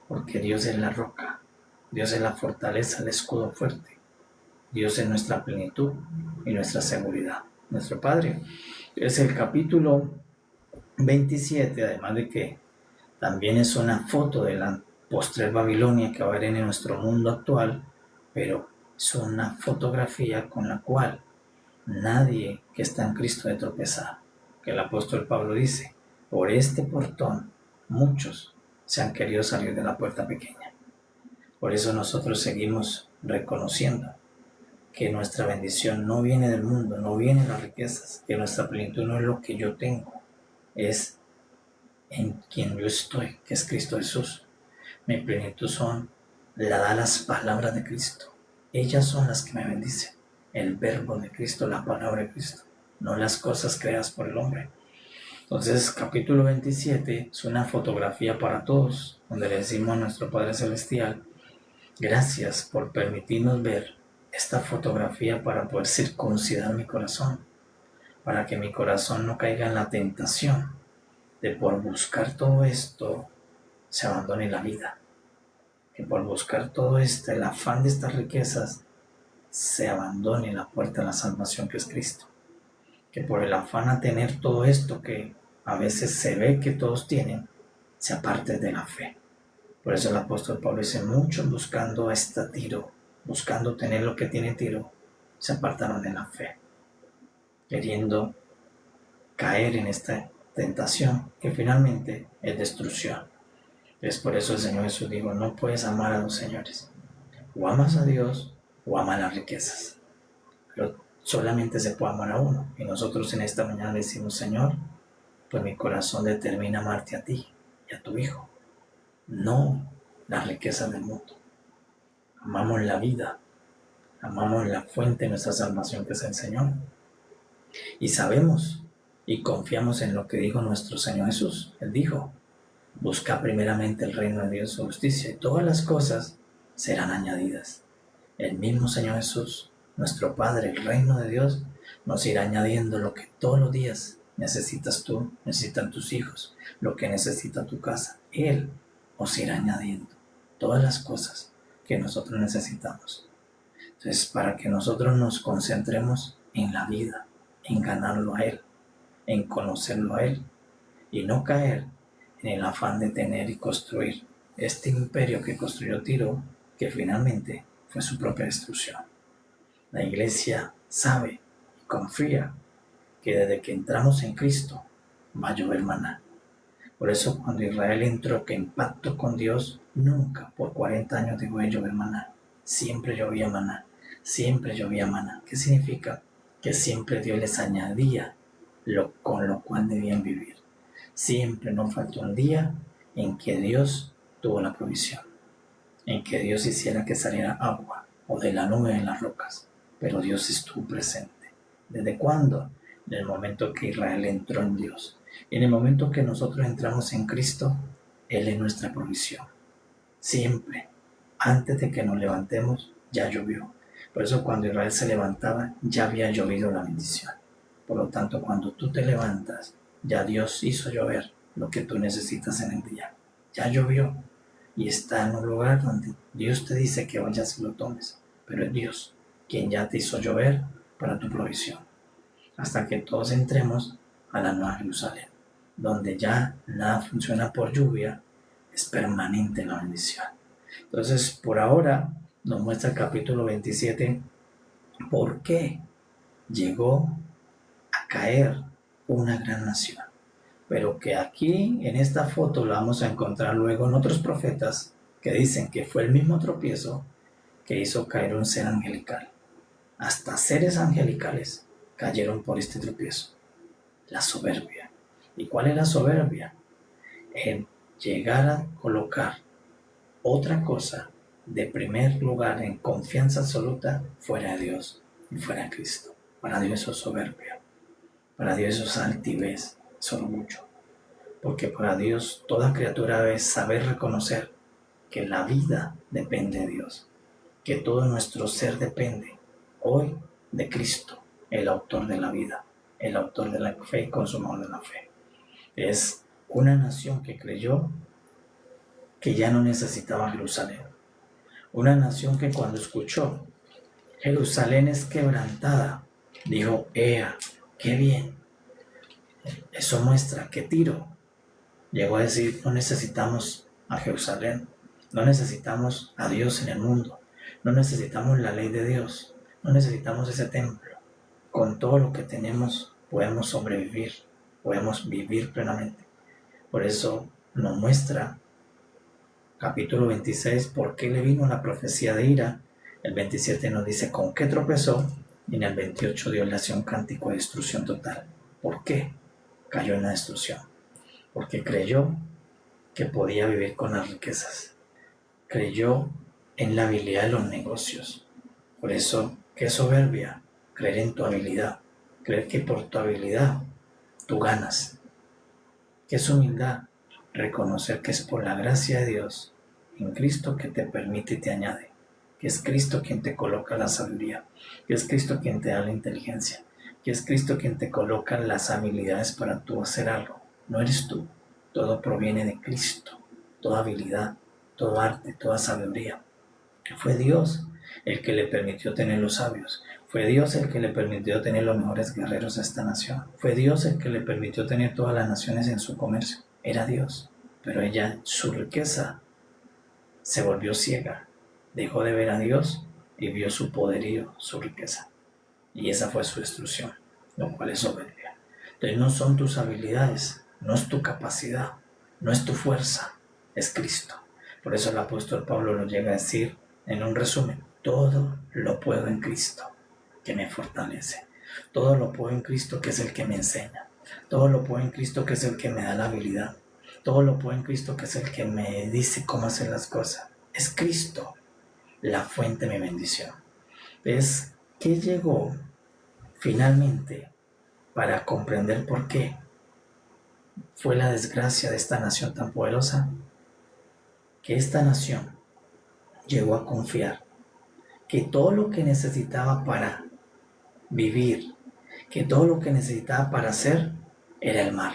porque Dios es la roca, Dios es la fortaleza, el escudo fuerte, Dios es nuestra plenitud y nuestra seguridad, nuestro Padre. Es el capítulo 27, además de que también es una foto de la postrer Babilonia que va a haber en nuestro mundo actual, pero es una fotografía con la cual nadie que está en Cristo debe tropezar. Que el apóstol Pablo dice, por este portón muchos se han querido salir de la puerta pequeña. Por eso nosotros seguimos reconociendo que nuestra bendición no viene del mundo, no viene de las riquezas, que nuestra plenitud no es lo que yo tengo, es en quien yo estoy, que es Cristo Jesús. Mi plenitud la da las palabras de Cristo. Ellas son las que me bendicen. El verbo de Cristo, la palabra de Cristo, no las cosas creadas por el hombre. Entonces, capítulo 27 es una fotografía para todos, donde le decimos a nuestro Padre Celestial, gracias por permitirnos ver esta fotografía para poder circuncidar mi corazón, para que mi corazón no caiga en la tentación de por buscar todo esto se abandone la vida, que por buscar todo esto, el afán de estas riquezas, se abandone la puerta de la salvación que es Cristo, que por el afán a tener todo esto que a veces se ve que todos tienen, se aparte de la fe. Por eso el apóstol Pablo dice, muchos buscando Tiro, buscando tener lo que tiene Tiro, se apartaron de la fe, queriendo caer en esta tentación que finalmente es destrucción. Es por eso el Señor Jesús dijo, no puedes amar a los señores, o amas a Dios o amas las riquezas, pero solamente se puede amar a uno. Y nosotros en esta mañana decimos, Señor, pues mi corazón determina amarte a ti y a tu Hijo, no las riquezas del mundo. Amamos la vida, amamos la fuente de nuestra salvación que es el Señor, y sabemos y confiamos en lo que dijo nuestro Señor Jesús. Él dijo, busca primeramente el reino de Dios y su justicia, y todas las cosas serán añadidas. El mismo Señor Jesús, nuestro Padre, el reino de Dios, nos irá añadiendo lo que todos los días necesitas tú, necesitan tus hijos, lo que necesita tu casa. Él os irá añadiendo todas las cosas que nosotros necesitamos. Entonces, para que nosotros nos concentremos en la vida, en ganarlo a Él, en conocerlo a Él, y no caer en el afán de tener y construir este imperio que construyó Tiro, que finalmente fue su propia destrucción. La iglesia sabe y confía que desde que entramos en Cristo va a llover maná. Por eso cuando Israel entró en pacto con Dios, nunca por 40 años dejó de llover maná. Siempre llovía maná, siempre llovía maná. ¿Qué significa? Que siempre Dios les añadía con lo cual debían vivir. Siempre no faltó un día en que Dios tuvo la provisión, en que Dios hiciera que saliera agua o de la nube en las rocas, pero Dios estuvo presente. ¿Desde cuándo? En el momento que Israel entró en Dios. En el momento que nosotros entramos en Cristo, Él es nuestra provisión. Siempre, antes de que nos levantemos, ya llovió. Por eso cuando Israel se levantaba, ya había llovido la bendición. Por lo tanto, cuando tú te levantas, ya Dios hizo llover lo que tú necesitas en el día. Ya llovió y está en un lugar donde Dios te dice que vayas y lo tomes. Pero es Dios quien ya te hizo llover para tu provisión. Hasta que todos entremos a la Nueva Jerusalén, donde ya nada funciona por lluvia, es permanente la bendición. Entonces, por ahora, nos muestra el capítulo 27 por qué llegó a caer una gran nación. Pero que aquí, en esta foto, la vamos a encontrar luego en otros profetas que dicen que fue el mismo tropiezo que hizo caer un ser angelical. Hasta seres angelicales cayeron por este tropiezo. La soberbia. ¿Y cuál es la soberbia? En llegar a colocar otra cosa de primer lugar en confianza absoluta fuera de Dios y fuera de Cristo. Para Dios eso es soberbia. Para Dios eso es altivez, es orgullo. Porque para Dios toda criatura debe saber reconocer que la vida depende de Dios, que todo nuestro ser depende hoy de Cristo, el autor de la vida, el autor de la fe y consumador de la fe. Es una nación que creyó que ya no necesitaba Jerusalén. Una nación que cuando escuchó Jerusalén es quebrantada, dijo, ¡ea, qué bien! Eso muestra que Tiro llegó a decir, no necesitamos a Jerusalén, no necesitamos a Dios en el mundo, no necesitamos la ley de Dios, no necesitamos ese templo. Con todo lo que tenemos podemos sobrevivir, podemos vivir plenamente. Por eso nos muestra capítulo 26 por qué le vino la profecía de ira. El 27 nos dice con qué tropezó y en el 28 Dios le hace un cántico de destrucción total. ¿Por qué cayó en la destrucción? Porque creyó que podía vivir con las riquezas. Creyó en la habilidad de los negocios. Por eso, qué soberbia, creer en tu habilidad. Creer que por tu habilidad tú ganas. Qué es humildad, reconocer que es por la gracia de Dios en Cristo que te permite y te añade. Que es Cristo quien te coloca la sabiduría. Que es Cristo quien te da la inteligencia. Que es Cristo quien te coloca las habilidades para tú hacer algo. No eres tú. Todo proviene de Cristo. Toda habilidad, todo arte, toda sabiduría. Fue Dios el que le permitió tener los sabios. Fue Dios el que le permitió tener los mejores guerreros a esta nación. Fue Dios el que le permitió tener todas las naciones en su comercio. Era Dios. Pero ella, su riqueza, se volvió ciega. Dejó de ver a Dios y vio su poderío, su riqueza. Y esa fue su destrucción, lo cual es soberbia. Entonces no son tus habilidades, no es tu capacidad, no es tu fuerza, es Cristo. Por eso el apóstol Pablo lo llega a decir en un resumen: todo lo puedo en Cristo, que me fortalece. Todo lo puedo en Cristo, que es el que me enseña. Todo lo puedo en Cristo, que es el que me da la habilidad. Todo lo puedo en Cristo, que es el que me dice cómo hacer las cosas. Es Cristo la fuente de mi bendición. ¿Ves qué llegó finalmente para comprender por qué fue la desgracia de esta nación tan poderosa? Que esta nación llegó a confiar que todo lo que necesitaba para vivir, que todo lo que necesitaba para hacer, era el mar.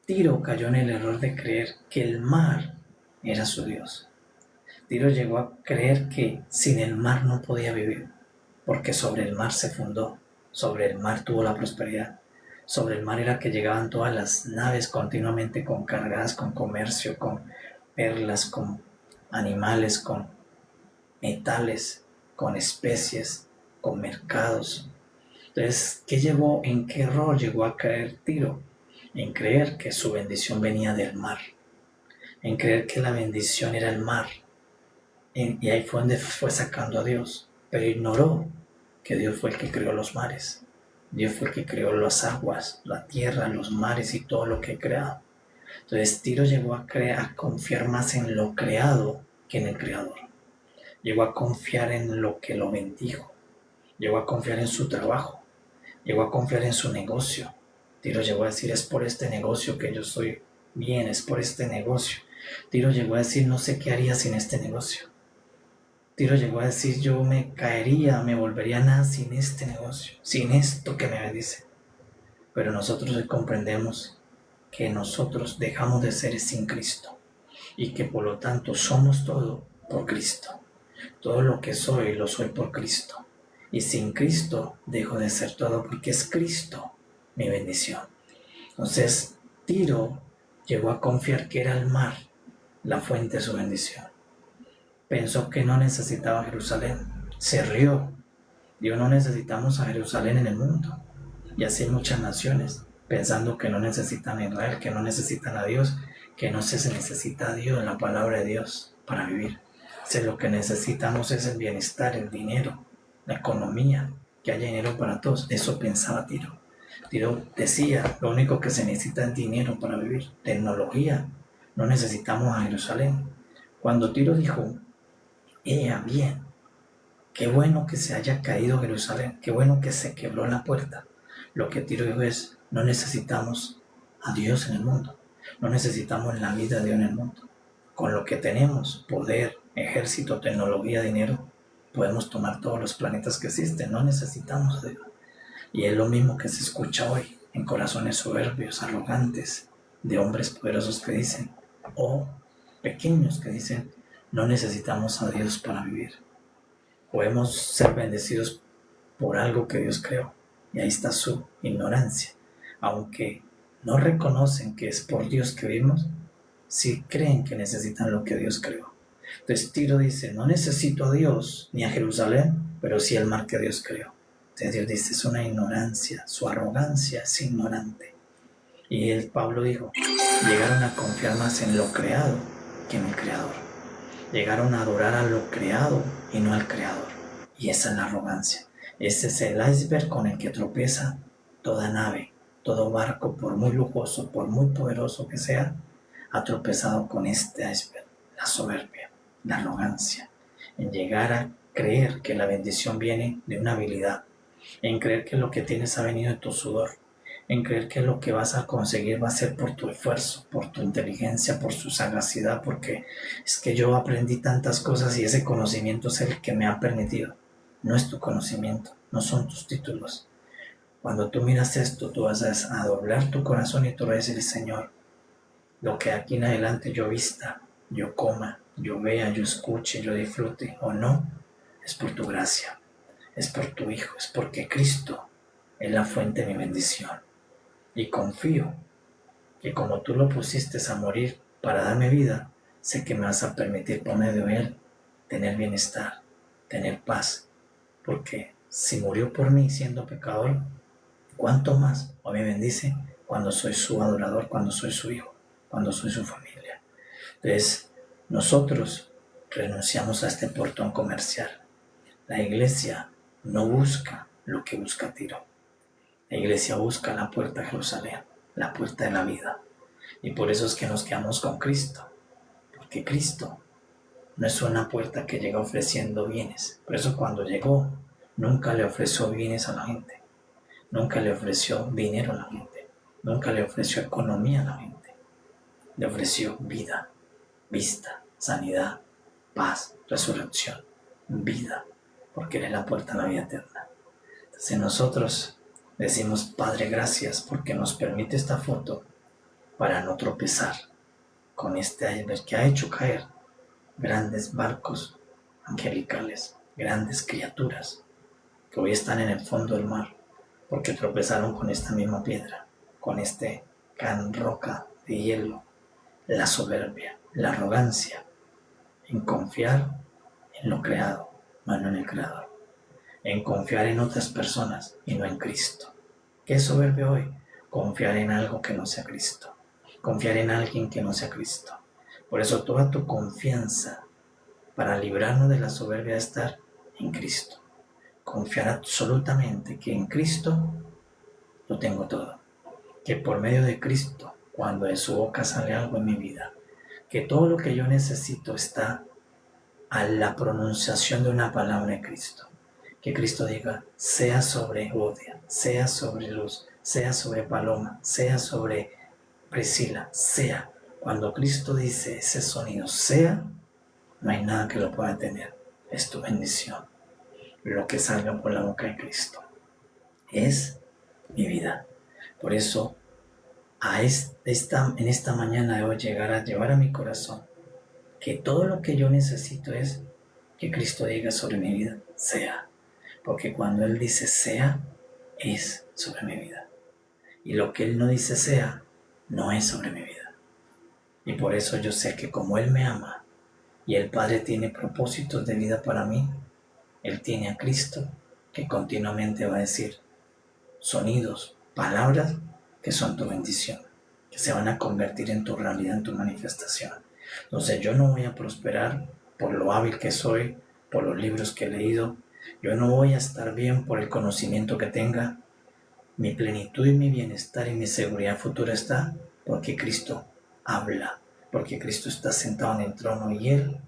Tiro cayó en el error de creer que el mar era su Dios. Tiro llegó a creer que sin el mar no podía vivir, porque sobre el mar se fundó, sobre el mar tuvo la prosperidad, sobre el mar era que llegaban todas las naves continuamente cargadas con comercio, con perlas, con animales, con metales, con especies, con mercados. Entonces, ¿en qué error llegó a caer Tiro? En creer que su bendición venía del mar, en creer que la bendición era el mar. Y ahí fue donde fue sacando a Dios, pero ignoró que Dios fue el que creó los mares. Dios fue el que creó las aguas, la tierra, los mares y todo lo que ha creado. Entonces Tiro llegó a confiar más en lo creado que en el creador. Llegó a confiar en lo que lo bendijo. Llegó a confiar en su trabajo. Llegó a confiar en su negocio. Tiro llegó a decir, es por este negocio que yo estoy bien, es por este negocio. Tiro llegó a decir, no sé qué haría sin este negocio. Tiro llegó a decir, yo me caería, me volvería nada sin este negocio, sin esto que me bendice. Pero nosotros hoy comprendemos que nosotros dejamos de ser sin Cristo y que por lo tanto somos todo por Cristo. Todo lo que soy lo soy por Cristo. Y sin Cristo dejo de ser todo porque es Cristo mi bendición. Entonces, Tiro llegó a confiar que era el mar la fuente de su bendición. Pensó que no necesitaba Jerusalén. Se rió. Dios, no necesitamos a Jerusalén en el mundo. Y así hay muchas naciones pensando que no necesitan a Israel, que no necesitan a Dios, que no se necesita a Dios, la palabra de Dios para vivir. Si lo que necesitamos es el bienestar, el dinero, la economía, que haya dinero para todos. Eso pensaba Tiro. Tiro decía, lo único que se necesita es dinero para vivir, tecnología. No necesitamos a Jerusalén. Cuando Tiro dijo, bien, qué bueno que se haya caído Jerusalén, qué bueno que se quebró la puerta. Lo que Tiro dijo es, no necesitamos a Dios en el mundo, no necesitamos la vida de Dios en el mundo. Con lo que tenemos, poder, ejército, tecnología, dinero, podemos tomar todos los planetas que existen, no necesitamos a Dios. Y es lo mismo que se escucha hoy en corazones soberbios, arrogantes, de hombres poderosos que dicen, o pequeños que dicen, no necesitamos a Dios para vivir. Podemos ser bendecidos por algo que Dios creó. Y ahí está su ignorancia. Aunque no reconocen que es por Dios que vivimos, sí creen que necesitan lo que Dios creó. Entonces Tiro dice, no necesito a Dios ni a Jerusalén, pero sí el mar que Dios creó. Entonces Dios dice, es una ignorancia, su arrogancia es ignorante. Y Pablo dijo, llegaron a confiar más en lo creado que en el creador. Llegaron a adorar a lo creado y no al creador. Y esa es la arrogancia. Ese es el iceberg con el que tropieza toda nave, todo barco, por muy lujoso, por muy poderoso que sea, ha tropezado con este iceberg, la soberbia, la arrogancia, en llegar a creer que la bendición viene de una habilidad, en creer que lo que tienes ha venido de tu sudor, en creer que lo que vas a conseguir va a ser por tu esfuerzo, por tu inteligencia, por tu sagacidad, porque es que yo aprendí tantas cosas y ese conocimiento es el que me ha permitido. No es tu conocimiento, no son tus títulos. Cuando tú miras esto, tú vas a doblar tu corazón y tú vas a decir, Señor, lo que aquí en adelante yo vista, yo coma, yo vea, yo escuche, yo disfrute o no, es por tu gracia, es por tu Hijo, es porque Cristo es la fuente de mi bendición. Y confío que como tú lo pusiste a morir para darme vida, sé que me vas a permitir por medio de Él tener bienestar, tener paz, porque si murió por mí siendo pecador, ¿cuánto más o me bendice cuando soy su adorador, cuando soy su hijo, cuando soy su familia? Entonces, nosotros renunciamos a este portón comercial. La iglesia no busca lo que busca Tiro. La iglesia busca la puerta a Jerusalén, la puerta de la vida. Y por eso es que nos quedamos con Cristo, porque Cristo no es una puerta que llega ofreciendo bienes. Por eso cuando llegó, nunca le ofreció bienes a la gente. Nunca le ofreció dinero a la gente. Nunca le ofreció economía a la gente. Le ofreció vida, vista, sanidad, paz, resurrección, vida, porque Él es la puerta a la vida eterna. Entonces nosotros decimos, Padre, gracias porque nos permite esta foto para no tropezar con este iceberg que ha hecho caer grandes barcos angelicales, grandes criaturas que hoy están en el fondo del mar porque tropezaron con esta misma piedra, con este gran roca de hielo, la soberbia, la arrogancia, en confiar en lo creado, no en el creador. en confiar en otras personas y no en Cristo. ¿Qué es soberbia hoy? Confiar en algo que no sea Cristo. Confiar en alguien que no sea Cristo. Por eso toda tu confianza para librarnos de la soberbia es estar en Cristo. Confiar absolutamente que en Cristo lo tengo todo. Que por medio de Cristo, cuando de su boca sale algo en mi vida, que todo lo que yo necesito está a la pronunciación de una palabra de Cristo. Que Cristo diga, sea sobre Odia, sea sobre Luz, sea sobre Paloma, sea sobre Priscila, sea. Cuando Cristo dice ese sonido, sea, no hay nada que lo pueda detener. Es tu bendición. Lo que salga por la boca de Cristo es mi vida. Por eso, en esta mañana debo llegar a llevar a mi corazón que todo lo que yo necesito es que Cristo diga sobre mi vida, sea. Porque cuando Él dice sea, es sobre mi vida. Y lo que Él no dice sea, no es sobre mi vida. Y por eso yo sé que como Él me ama y el Padre tiene propósitos de vida para mí, Él tiene a Cristo que continuamente va a decir sonidos, palabras que son tu bendición, que se van a convertir en tu realidad, en tu manifestación. Entonces yo no voy a prosperar por lo hábil que soy, por los libros que he leído. Yo no voy a estar bien por el conocimiento que tenga. Mi plenitud y mi bienestar y mi seguridad futura está porque Cristo habla, porque Cristo está sentado en el trono y Él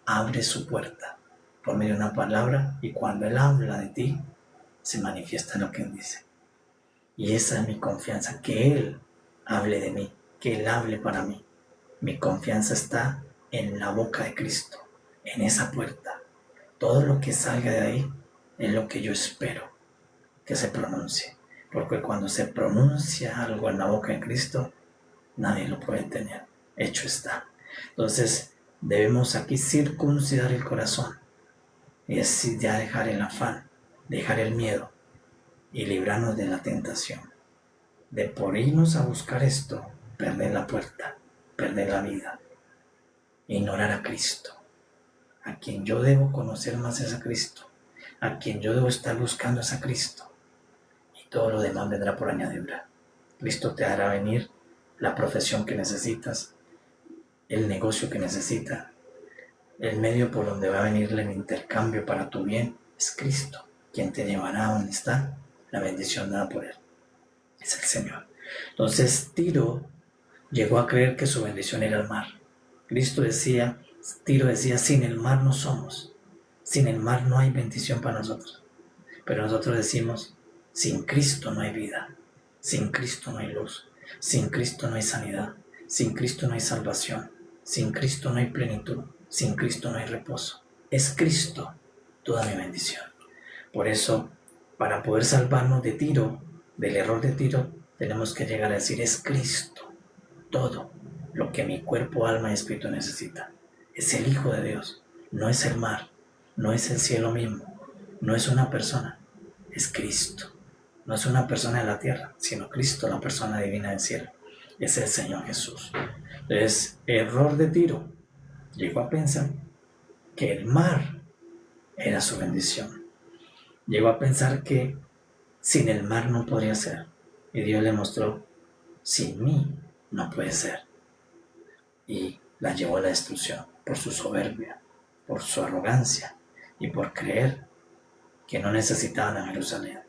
abre su puerta por medio de una palabra, y cuando Él habla de ti, se manifiesta lo que Él dice. Y esa es mi confianza, que Él hable de mí, que Él hable para mí. Mi confianza está en la boca de Cristo, en esa puerta. Todo lo que salga de ahí es lo que yo espero que se pronuncie. Porque cuando se pronuncia algo en la boca de Cristo, nadie lo puede tener. Hecho está. Entonces, debemos aquí circuncidar el corazón. Y es ya dejar el afán, dejar el miedo y librarnos de la tentación. De por irnos a buscar esto, perder la puerta, perder la vida, ignorar a Cristo. A quien yo debo conocer más es a Cristo. A quien yo debo estar buscando es a Cristo. Y todo lo demás vendrá por añadidura. Cristo te hará venir la profesión que necesitas, el negocio que necesitas, el medio por donde va a venir el intercambio para tu bien. Es Cristo quien te llevará a donde está la bendición dada por Él. Es el Señor. Entonces Tiro llegó a creer que su bendición era el mar. Tiro decía, sin el mar no somos. Sin el mar no hay bendición para nosotros. Pero nosotros decimos, sin Cristo no hay vida. Sin Cristo no hay luz. Sin Cristo no hay sanidad. Sin Cristo no hay salvación. Sin Cristo no hay plenitud. Sin Cristo no hay reposo. Es Cristo toda mi bendición. Por eso, para poder salvarnos de Tiro, del error de Tiro, tenemos que llegar a decir, es Cristo todo lo que mi cuerpo, alma y espíritu necesita. Es el Hijo de Dios, no es el mar, no es el cielo mismo, no es una persona, es Cristo. No es una persona de la tierra, sino Cristo, la persona divina del cielo. Es el Señor Jesús. Entonces, error de Tiro. Llegó a pensar que el mar era su bendición. Llegó a pensar que sin el mar no podría ser. Y Dios le mostró, sin mí no puede ser. Y la llevó a la destrucción por su soberbia, por su arrogancia y por creer que no necesitaban a Jerusalén.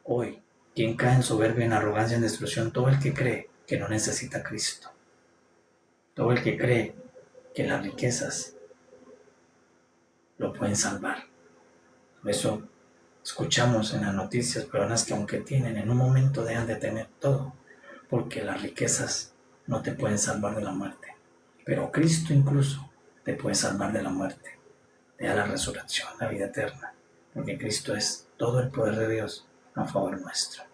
Hoy, ¿quién cae en soberbia, en arrogancia, en destrucción? Todo el que cree que no necesita a Cristo. Todo el que cree que las riquezas lo pueden salvar. Por eso escuchamos en las noticias personas que aunque tienen, en un momento dejan de tener todo, porque las riquezas no te pueden salvar de la muerte. Pero Cristo incluso te puede salvar de la muerte, te da la resurrección, la vida eterna, porque Cristo es todo el poder de Dios a favor nuestro.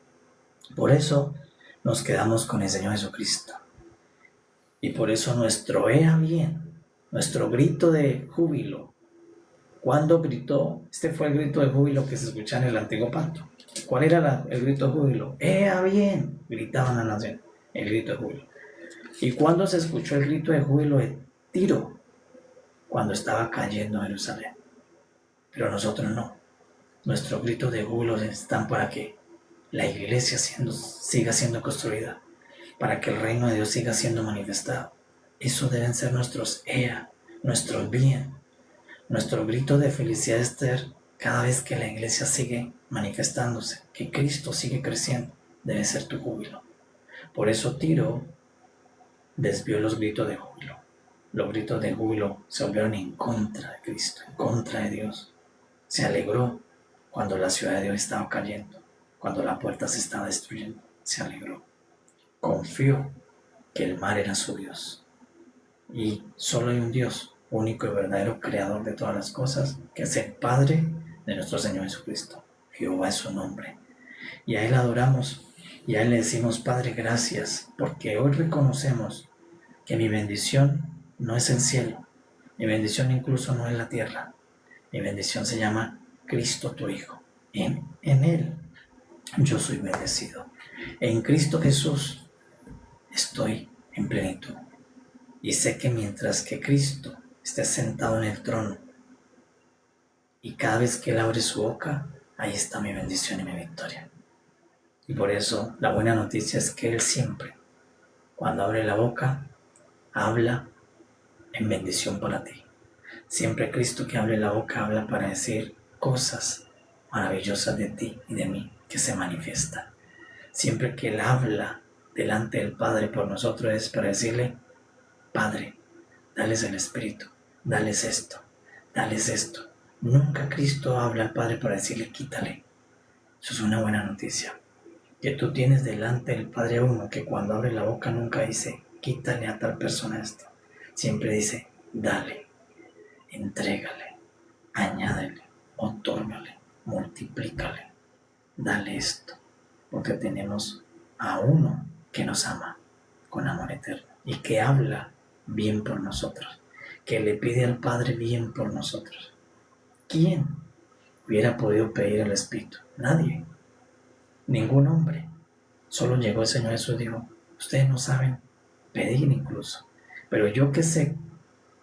Por eso nos quedamos con el Señor Jesucristo. Y por eso nuestro ea bien, nuestro grito de júbilo. ¿Cuándo gritó? Este fue el grito de júbilo que se escuchaba en el antiguo pacto. ¿Cuál era el grito de júbilo? ¡Ea bien! Gritaban a la nación, el grito de júbilo. ¿Y cuándo se escuchó el grito de júbilo de Tiro? Cuando estaba cayendo Jerusalén. Pero nosotros no. Nuestros gritos de júbilo están para que la iglesia siga siendo construida, para que el reino de Dios siga siendo manifestado. Eso deben ser nuestros ea, nuestros bien. Nuestro grito de felicidad es ser cada vez que la iglesia sigue manifestándose, que Cristo sigue creciendo, debe ser tu júbilo. Por eso Tiro desvió los gritos de júbilo. Los gritos de júbilo se volvieron en contra de Cristo, en contra de Dios. Se alegró cuando la ciudad de Dios estaba cayendo, cuando la puerta se estaba destruyendo. Se alegró. Confió que el mar era su Dios. Y solo hay un Dios, único y verdadero creador de todas las cosas, que es el Padre de nuestro Señor Jesucristo. Jehová es su nombre. Y a Él adoramos y a Él le decimos: Padre, gracias, porque hoy reconocemos que mi bendición no es el cielo, mi bendición incluso no es la tierra, mi bendición se llama Cristo tu Hijo. En Él yo soy bendecido. En Cristo Jesús estoy en plenitud. Y sé que mientras que Cristo esté sentado en el trono, y cada vez que Él abre su boca, ahí está mi bendición y mi victoria. Y por eso la buena noticia es que Él siempre, cuando abre la boca, habla en bendición para ti. Siempre Cristo que abre la boca habla para decir cosas maravillosas de ti y de mí que se manifiestan. Siempre que Él habla delante del Padre por nosotros es para decirle: Padre, dales el Espíritu, dales esto, dales esto. Nunca Cristo habla al Padre para decirle: quítale. Eso es una buena noticia. Que tú tienes delante del Padre uno que cuando abre la boca nunca dice: quítale a tal persona esto. Siempre dice: dale, entrégale, añádele, otórgale, multiplícale, dale esto. Porque tenemos a uno que nos ama con amor eterno y que habla bien por nosotros, que le pide al Padre bien por nosotros. ¿Quién hubiera podido pedir el Espíritu? Nadie. Ningún hombre. Solo llegó el Señor Jesús y dijo: ustedes no saben pedir incluso, pero yo que sé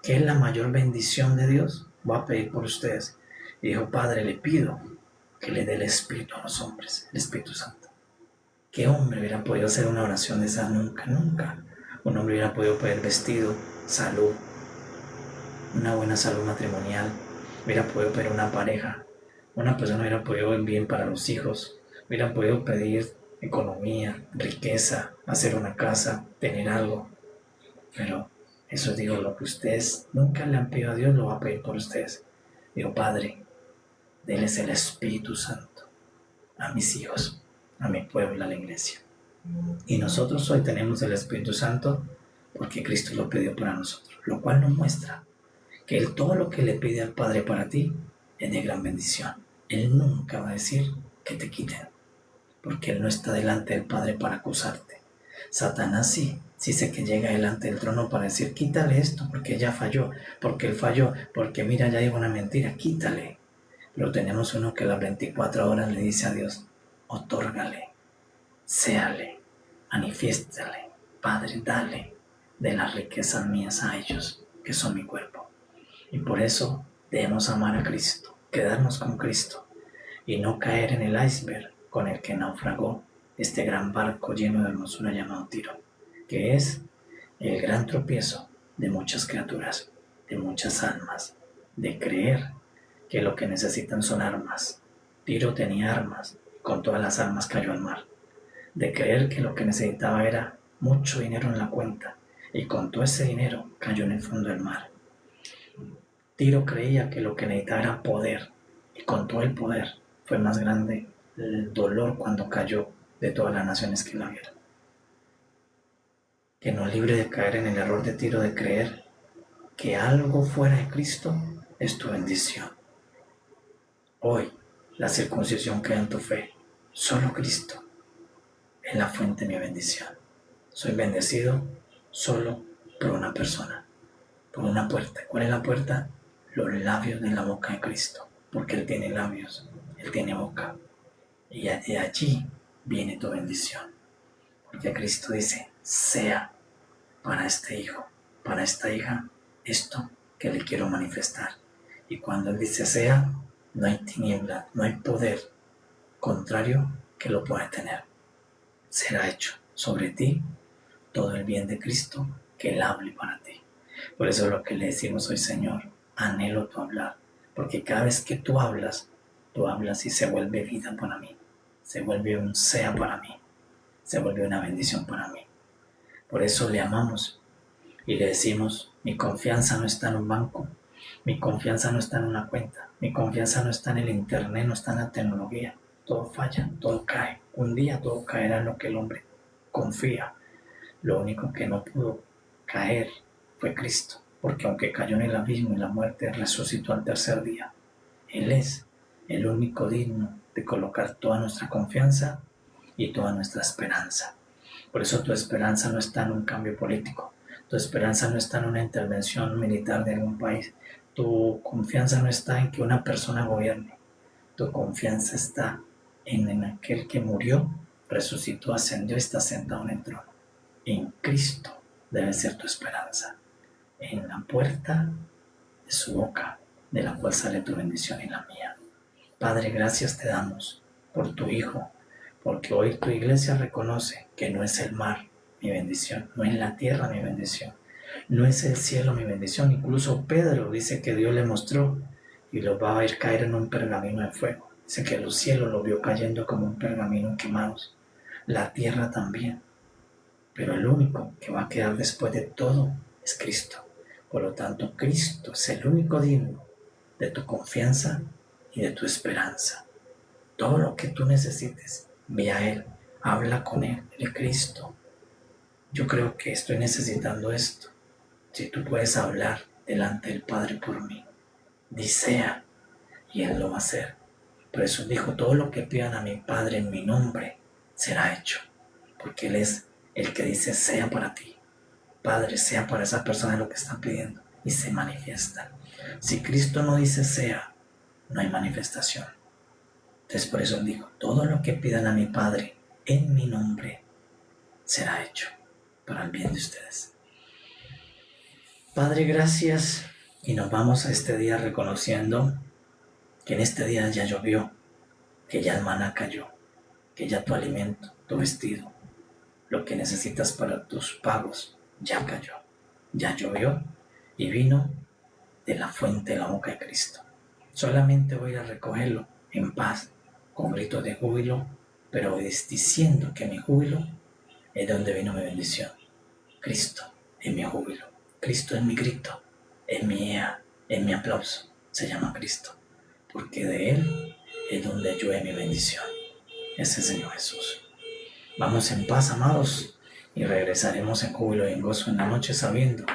que es la mayor bendición de Dios, voy a pedir por ustedes. Y dijo: Padre, le pido que le dé el Espíritu a los hombres, el Espíritu Santo. ¿Qué hombre hubiera podido hacer una oración de esa? Nunca, nunca. Un hombre hubiera podido pedir vestido, salud, una buena salud matrimonial, hubiera podido pedir una pareja, una persona hubiera podido ir bien para los hijos, hubiera podido pedir economía, riqueza, hacer una casa, tener algo. Pero eso digo, lo que ustedes nunca le han pedido a Dios, lo va a pedir por ustedes. Digo: Padre, denles el Espíritu Santo a mis hijos, a mi pueblo, a la iglesia. Y nosotros hoy tenemos el Espíritu Santo porque Cristo lo pidió para nosotros, lo cual nos muestra que Él todo lo que le pide al Padre para ti es de gran bendición. Él nunca va a decir que te quiten, porque Él no está delante del Padre para acusarte. Satanás sí sé que llega delante del trono para decir: quítale esto porque ya falló, porque él falló, porque mira, ya dijo una mentira, quítale. Pero tenemos uno que a las 24 horas le dice a Dios: otórgale, séale, manifiéstale, Padre, dale de las riquezas mías a ellos, que son mi cuerpo. Y por eso debemos amar a Cristo, quedarnos con Cristo y no caer en el iceberg con el que naufragó este gran barco lleno de hermosura llamado Tiro, que es el gran tropiezo de muchas criaturas, de muchas almas, de creer que lo que necesitan son armas. Tiro tenía armas, con todas las armas cayó al mar. De creer que lo que necesitaba era mucho dinero en la cuenta, y con todo ese dinero cayó en el fondo del mar. Tiro creía que lo que necesitaba era poder, y con todo el poder fue más grande el dolor cuando cayó de todas las naciones que la vieron. Que nos libre de caer en el error de Tiro de creer que algo fuera de Cristo es tu bendición. Hoy, la circuncisión queda en tu fe. Solo Cristo es la fuente de mi bendición. Soy bendecido solo por una persona, por una puerta. ¿Cuál es la puerta? Los labios de la boca de Cristo, porque Él tiene labios, Él tiene boca. Y de allí viene tu bendición. Porque Cristo dice: sea para este hijo, para esta hija, esto que le quiero manifestar. Y cuando Él dice sea, no hay tiniebla, no hay poder contrario que lo pueda tener. Será hecho sobre ti todo el bien de Cristo que Él hable para ti. Por eso es lo que le decimos hoy, Señor, anhelo tu hablar, porque cada vez que tú hablas y se vuelve vida para mí, se vuelve un sea para mí, se vuelve una bendición para mí. Por eso le amamos y le decimos, mi confianza no está en un banco, mi confianza no está en una cuenta, mi confianza no está en el internet, no está en la tecnología. Todo falla, todo cae. Un día todo caerá en lo que el hombre confía. Lo único que no pudo caer fue Cristo, porque aunque cayó en el abismo y la muerte, resucitó al tercer día. Él es el único digno de colocar toda nuestra confianza y toda nuestra esperanza. Por eso tu esperanza no está en un cambio político, tu esperanza no está en una intervención militar de algún país, tu confianza no está en que una persona gobierne, tu confianza está en aquel que murió, resucitó, ascendió y está sentado en el trono. En Cristo debe ser tu esperanza, en la puerta de su boca, de la cual sale tu bendición y la mía. Padre, gracias te damos por tu Hijo, porque hoy tu iglesia reconoce que no es el mar mi bendición, no es la tierra mi bendición, no es el cielo mi bendición. Incluso Pedro dice que Dios le mostró y lo va a ver caer en un pergamino de fuego. Dice que los cielos lo vio cayendo como un pergamino quemados, la tierra también. Pero el único que va a quedar después de todo es Cristo. Por lo tanto, Cristo es el único digno de tu confianza y de tu esperanza. Todo lo que tú necesites, ve a Él, habla con Él, de Cristo. Yo creo que estoy necesitando esto. Si tú puedes hablar delante del Padre por mí, di sea, y Él lo va a hacer. Por eso dijo, todo lo que pidan a mi Padre en mi nombre será hecho, porque Él es el que dice sea para ti. Padre, sea para esa persona lo que están pidiendo y se manifiesta. Si Cristo no dice sea, no hay manifestación. Entonces por eso digo, todo lo que pidan a mi Padre en mi nombre será hecho para el bien de ustedes. Padre, gracias, y nos vamos a este día reconociendo que en este día ya llovió, que ya el maná cayó, que ya tu alimento, tu vestido, lo que necesitas para tus pagos ya cayó, ya llovió y vino de la fuente de la boca de Cristo. Solamente voy a recogerlo en paz, con gritos de júbilo, pero diciendo que mi júbilo es donde vino mi bendición. Cristo es mi júbilo, Cristo es mi grito, es mi ea, es mi aplauso, se llama Cristo, porque de Él es donde llueve mi bendición. Ese es el Señor Jesús. Vamos en paz, amados, y regresaremos en júbilo y en gozo en la noche, sabiendo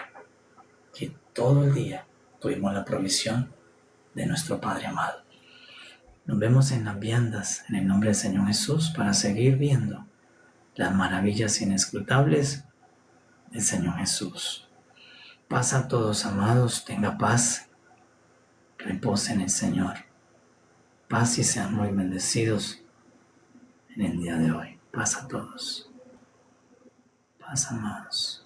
que todo el día tuvimos la provisión de nuestro Padre amado. Nos vemos en las viandas en el nombre del Señor Jesús para seguir viendo las maravillas inescrutables del Señor Jesús. Paz a todos, amados, tenga paz, reposen en el Señor. Paz y sean muy bendecidos en el día de hoy. Paz a todos. Paz, amados.